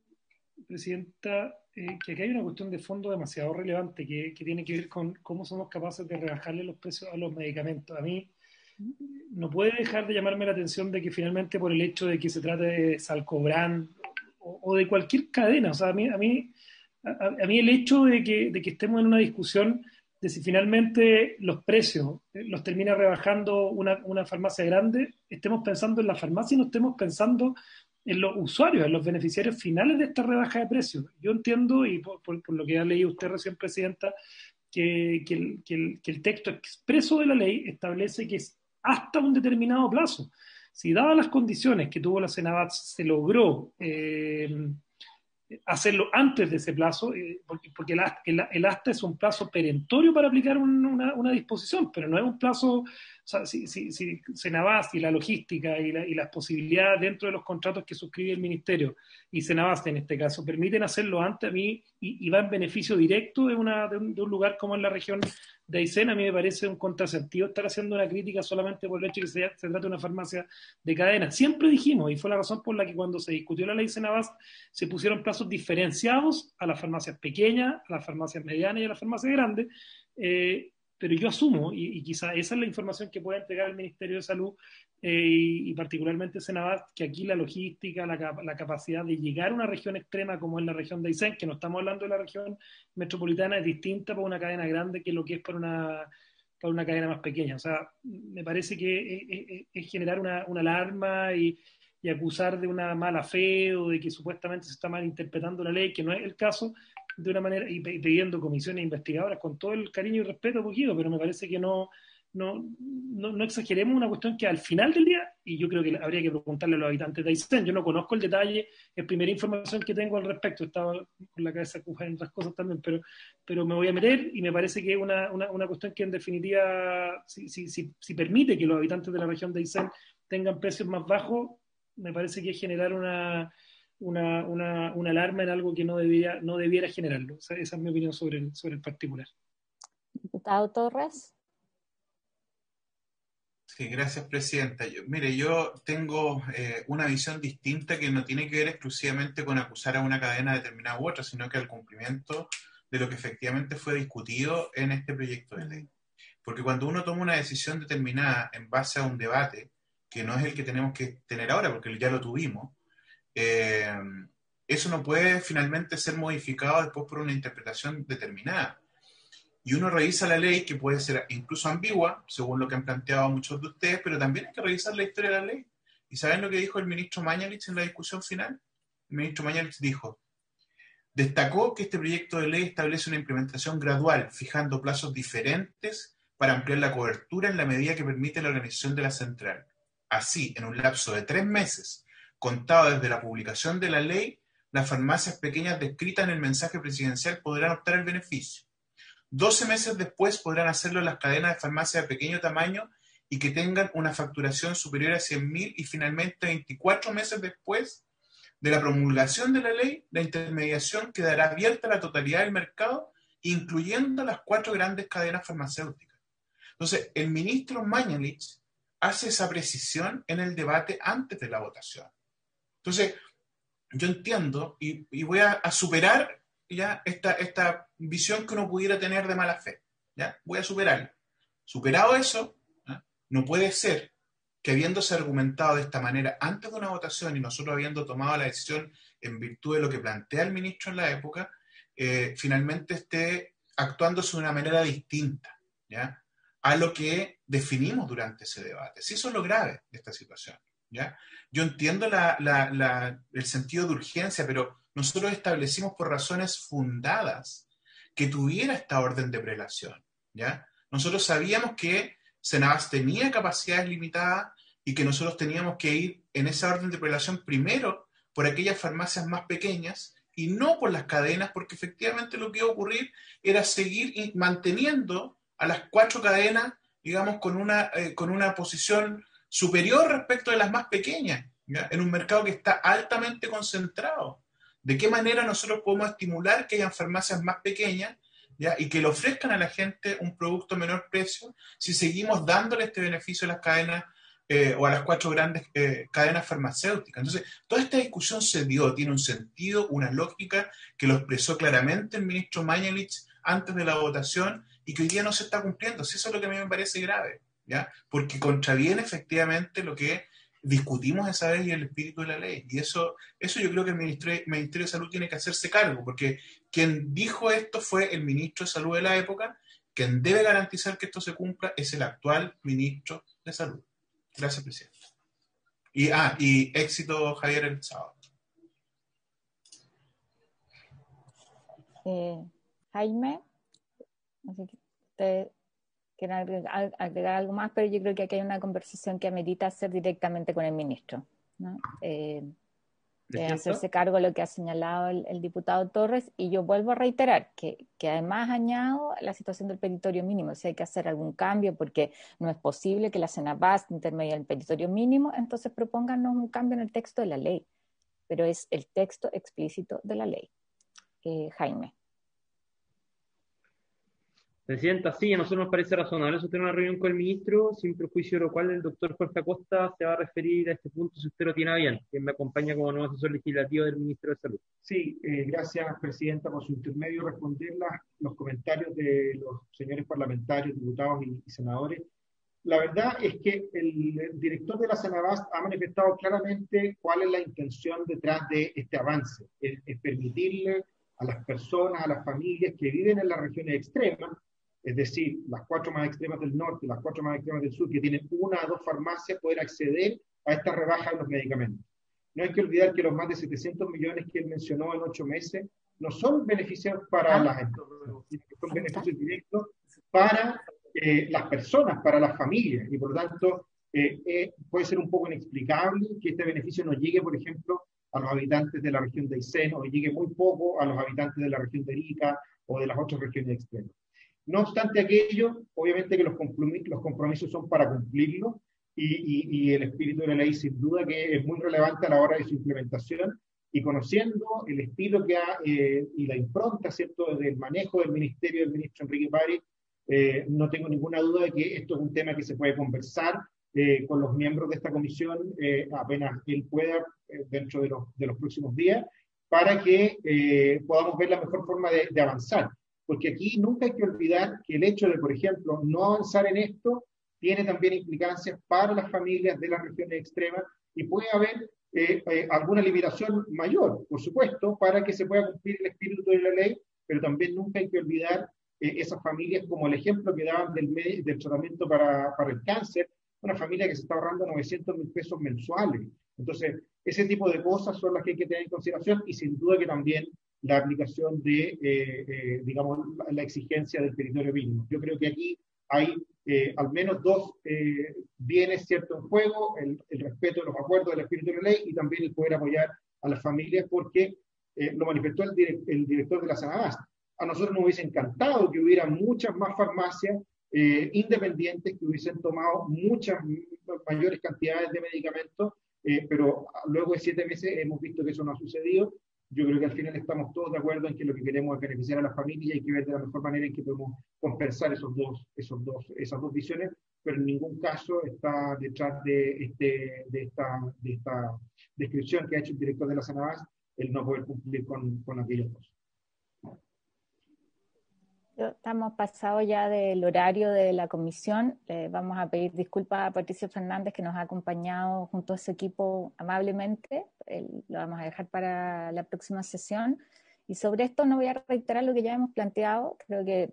Presidenta, que aquí hay una cuestión de fondo demasiado relevante que tiene que ver con cómo somos capaces de rebajarle los precios a los medicamentos. A mí no puede dejar de llamarme la atención de que finalmente por el hecho de que se trate de Salcobran o de cualquier cadena, o sea, a mí el hecho de que estemos en una discusión de si finalmente los precios los termina rebajando una farmacia grande, estemos pensando en la farmacia y no estemos pensando en los usuarios, en los beneficiarios finales de esta rebaja de precios. Yo entiendo, y por lo que ha leído usted recién, Presidenta, que el texto expreso de la ley establece que es hasta un determinado plazo. Si dadas las condiciones que tuvo la Senabat se logró hacerlo antes de ese plazo, porque el hasta es un plazo perentorio para aplicar una disposición, pero no es un plazo, o sea, si Senabast y la logística y las posibilidades dentro de los contratos que suscribe el Ministerio y Senabast en este caso permiten hacerlo antes, a mí y va en beneficio directo de un lugar como en la región de Aysén, a mí me parece un contrasentido estar haciendo una crítica solamente por el hecho de que se trata de una farmacia de cadena. Siempre dijimos, y fue la razón por la que cuando se discutió la ley Senabast se pusieron plazos diferenciados a las farmacias pequeñas, a las farmacias medianas y a las farmacias grandes, pero yo asumo, y quizá esa es la información que puede entregar el Ministerio de Salud y particularmente Senabast, que aquí la logística, la capacidad de llegar a una región extrema como es la región de Aysén, que no estamos hablando de la región metropolitana, es distinta para una cadena grande que lo que es para una cadena más pequeña. O sea, me parece que es generar una alarma y acusar de una mala fe o de que supuestamente se está mal interpretando la ley, que no es el caso, de una manera, y pidiendo comisiones investigadoras con todo el cariño y respeto poquito, pero me parece que no exageremos una cuestión que al final del día, y yo creo que habría que preguntarle a los habitantes de Aysén, yo no conozco el detalle, es primera información que tengo al respecto, estaba con la cabeza cuja en otras cosas también, pero me voy a meter y me parece que es una cuestión que en definitiva, si permite que los habitantes de la región de Aysén tengan precios más bajos, me parece que es generar una alarma en algo que no debiera generarlo. O sea, esa es mi opinión sobre el particular. Diputado Torres. Sí, gracias, Presidenta. Yo tengo una visión distinta que no tiene que ver exclusivamente con acusar a una cadena determinada u otra, sino que al cumplimiento de lo que efectivamente fue discutido en este proyecto de ley. Porque cuando uno toma una decisión determinada en base a un debate, que no es el que tenemos que tener ahora, porque ya lo tuvimos, eso no puede finalmente ser modificado después por una interpretación determinada. Y uno revisa la ley, que puede ser incluso ambigua, según lo que han planteado muchos de ustedes, pero también hay que revisar la historia de la ley. ¿Y saben lo que dijo el ministro Mañalich en la discusión final? El ministro Mañalich destacó que este proyecto de ley establece una implementación gradual, fijando plazos diferentes para ampliar la cobertura en la medida que permite la organización de la central. Así, en un lapso de 3 meses, contado desde la publicación de la ley, las farmacias pequeñas descritas en el mensaje presidencial podrán optar al beneficio. 12 meses después podrán hacerlo las cadenas de farmacia de pequeño tamaño y que tengan una facturación superior a 100.000 y finalmente 24 meses después de la promulgación de la ley, la intermediación quedará abierta a la totalidad del mercado, incluyendo las 4 grandes cadenas farmacéuticas. Entonces, el ministro Mañalich hace esa precisión en el debate antes de la votación. Entonces, yo entiendo y voy a superar ya esta visión que uno pudiera tener de mala fe. ¿Ya? Voy a superarla. Superado eso, ¿ya? No puede ser que habiéndose argumentado de esta manera antes de una votación y nosotros habiendo tomado la decisión en virtud de lo que plantea el ministro en la época, finalmente esté actuándose de una manera distinta, ¿ya?, a lo que definimos durante ese debate. Sí, eso es lo grave de esta situación, ¿ya? Yo entiendo el sentido de urgencia, pero nosotros establecimos por razones fundadas que tuviera esta orden de prelación, ¿ya? Nosotros sabíamos que Senabas tenía capacidades limitadas y que nosotros teníamos que ir en esa orden de prelación primero por aquellas farmacias más pequeñas y no por las cadenas, porque efectivamente lo que iba a ocurrir era seguir manteniendo a las 4 cadenas, digamos, con una posición superior respecto de las más pequeñas, ¿ya? En un mercado que está altamente concentrado. ¿De qué manera nosotros podemos estimular que hayan farmacias más pequeñas, ¿ya? Y que le ofrezcan a la gente un producto a menor precio si seguimos dándole este beneficio a las cadenas o a las 4 grandes cadenas farmacéuticas? Entonces, toda esta discusión se dio, tiene un sentido, una lógica que lo expresó claramente el ministro Mañalich antes de la votación y que hoy día no se está cumpliendo. Eso es lo que a mí me parece grave, ¿ya? Porque contraviene efectivamente lo que discutimos esa vez y el espíritu de la ley. Y eso yo creo que el Ministerio de Salud tiene que hacerse cargo, porque quien dijo esto fue el ministro de Salud de la época. Quien debe garantizar que esto se cumpla es el actual ministro de Salud. Gracias, presidente. Y éxito, Javier, el sábado. Jaime, no sé si ustedes quieren agregar algo más, pero yo creo que aquí hay una conversación que amerita hacer directamente con el ministro, ¿no? Hacerse cargo de lo que ha señalado el diputado Torres, y yo vuelvo a reiterar que además añado la situación del petitorio mínimo. Si hay que hacer algún cambio, porque no es posible que la Senabast intermedie el petitorio mínimo, entonces propónganos un cambio en el texto de la ley, pero es el texto explícito de la ley. Jaime. Presidenta, sí, a nosotros nos parece razonable tener una reunión con el ministro, sin perjuicio de lo cual el doctor Jorge Acosta se va a referir a este punto, si usted lo tiene bien, quien me acompaña como nuevo asesor legislativo del ministro de Salud. Sí, gracias, presidenta, por su intermedio responder los comentarios de los señores parlamentarios, diputados y senadores. La verdad es que el director de la Senabast ha manifestado claramente cuál es la intención detrás de este avance, es permitirle a las personas, a las familias que viven en las regiones extremas, es decir, las 4 más extremas del norte, las 4 más extremas del sur, que tienen 1 a 2 farmacias, poder acceder a esta rebaja de los medicamentos. No hay que olvidar que los más de 700 millones que él mencionó en 8 meses no son beneficios para las empresas, son beneficios directos para las personas, para las familias, y por lo tanto puede ser un poco inexplicable que este beneficio no llegue, por ejemplo, a los habitantes de la región de Aysén, o llegue muy poco a los habitantes de la región de Arica o de las otras regiones extremas. No obstante aquello, obviamente que los compromisos son para cumplirlos, y el espíritu de la ley sin duda que es muy relevante a la hora de su implementación, y conociendo el estilo que ha y la impronta, ¿cierto?, del manejo del ministerio del ministro Enrique París, no tengo ninguna duda de que esto es un tema que se puede conversar con los miembros de esta comisión apenas él pueda, dentro de los próximos días, para que podamos ver la mejor forma de avanzar. Porque aquí nunca hay que olvidar que el hecho de, por ejemplo, no avanzar en esto tiene también implicancias para las familias de las regiones extremas, y puede haber alguna limitación mayor, por supuesto, para que se pueda cumplir el espíritu de la ley, pero también nunca hay que olvidar esas familias, como el ejemplo que daban del tratamiento para el cáncer, una familia que se está ahorrando 900.000 pesos mensuales. Entonces, ese tipo de cosas son las que hay que tener en consideración, y sin duda que también la aplicación de, digamos, la exigencia del territorio mínimo. Yo creo que aquí hay al menos 2 bienes, ¿cierto?, en juego: el respeto de los acuerdos del espíritu de la ley, y también el poder apoyar a las familias, porque lo manifestó el director de la Senabast. A nosotros nos hubiese encantado que hubiera muchas más farmacias independientes que hubiesen tomado muchas mayores cantidades de medicamentos, pero luego de 7 meses hemos visto que eso no ha sucedido. Yo creo que al final estamos todos de acuerdo en que lo que queremos es beneficiar a las familias, y hay que ver de la mejor manera en que podemos compensar esas dos visiones, pero en ningún caso está detrás de esta descripción que ha hecho el director de la Senabast el no poder cumplir con aquellos dos. Estamos pasados ya del horario de la comisión. Vamos a pedir disculpas a Patricio Fernández, que nos ha acompañado junto a su equipo amablemente. Lo vamos a dejar para la próxima sesión. Y sobre esto no voy a reiterar lo que ya hemos planteado. Creo que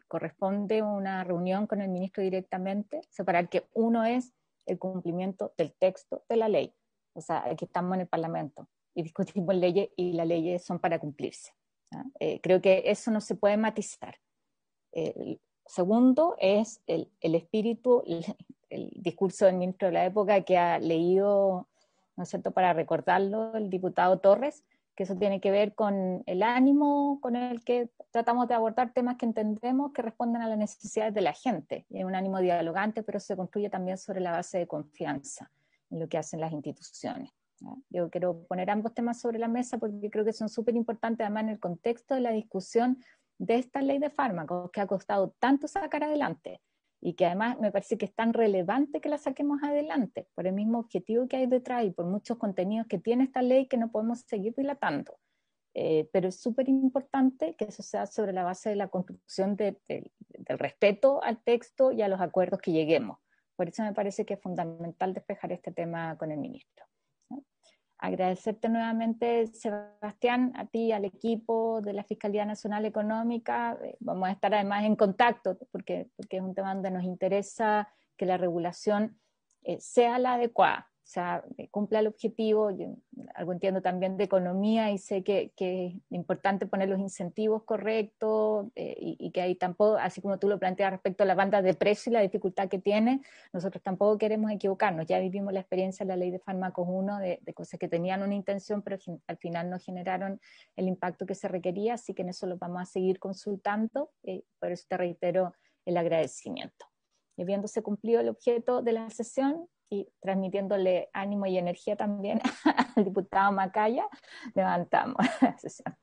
corresponde una reunión con el ministro directamente, separar que uno es el cumplimiento del texto de la ley. O sea, aquí estamos en el Parlamento y discutimos leyes, y las leyes son para cumplirse. Creo que eso no se puede matizar. segundo es el espíritu, el discurso del ministro de la época que ha leído, ¿no es cierto?, para recordarlo, el diputado Torres, que eso tiene que ver con el ánimo con el que tratamos de abordar temas que entendemos que responden a las necesidades de la gente. Y hay un ánimo dialogante, pero se construye también sobre la base de confianza en lo que hacen las instituciones. Yo quiero poner ambos temas sobre la mesa porque creo que son súper importantes, además en el contexto de la discusión de esta ley de fármacos que ha costado tanto sacar adelante y que además me parece que es tan relevante que la saquemos adelante por el mismo objetivo que hay detrás y por muchos contenidos que tiene esta ley que no podemos seguir dilatando. Pero es súper importante que eso sea sobre la base de la construcción del respeto al texto y a los acuerdos que lleguemos. Por eso me parece que es fundamental despejar este tema con el ministro. Agradecerte nuevamente, Sebastián, a ti, al equipo de la Fiscalía Nacional Económica. Vamos a estar además en contacto porque es un tema donde nos interesa que la regulación sea la adecuada, o sea, cumpla el objetivo. Yo algo entiendo también de economía y sé que es importante poner los incentivos correctos y que ahí tampoco, así como tú lo planteas respecto a la banda de precio y la dificultad que tiene, nosotros tampoco queremos equivocarnos. Ya vivimos la experiencia de la ley de fármacos 1 de cosas que tenían una intención pero al final no generaron el impacto que se requería, así que en eso lo vamos a seguir consultando, por eso te reitero el agradecimiento. Y habiéndose cumplido el objeto de la sesión y transmitiéndole ánimo y energía también al diputado Macaya, levantamos la sesión.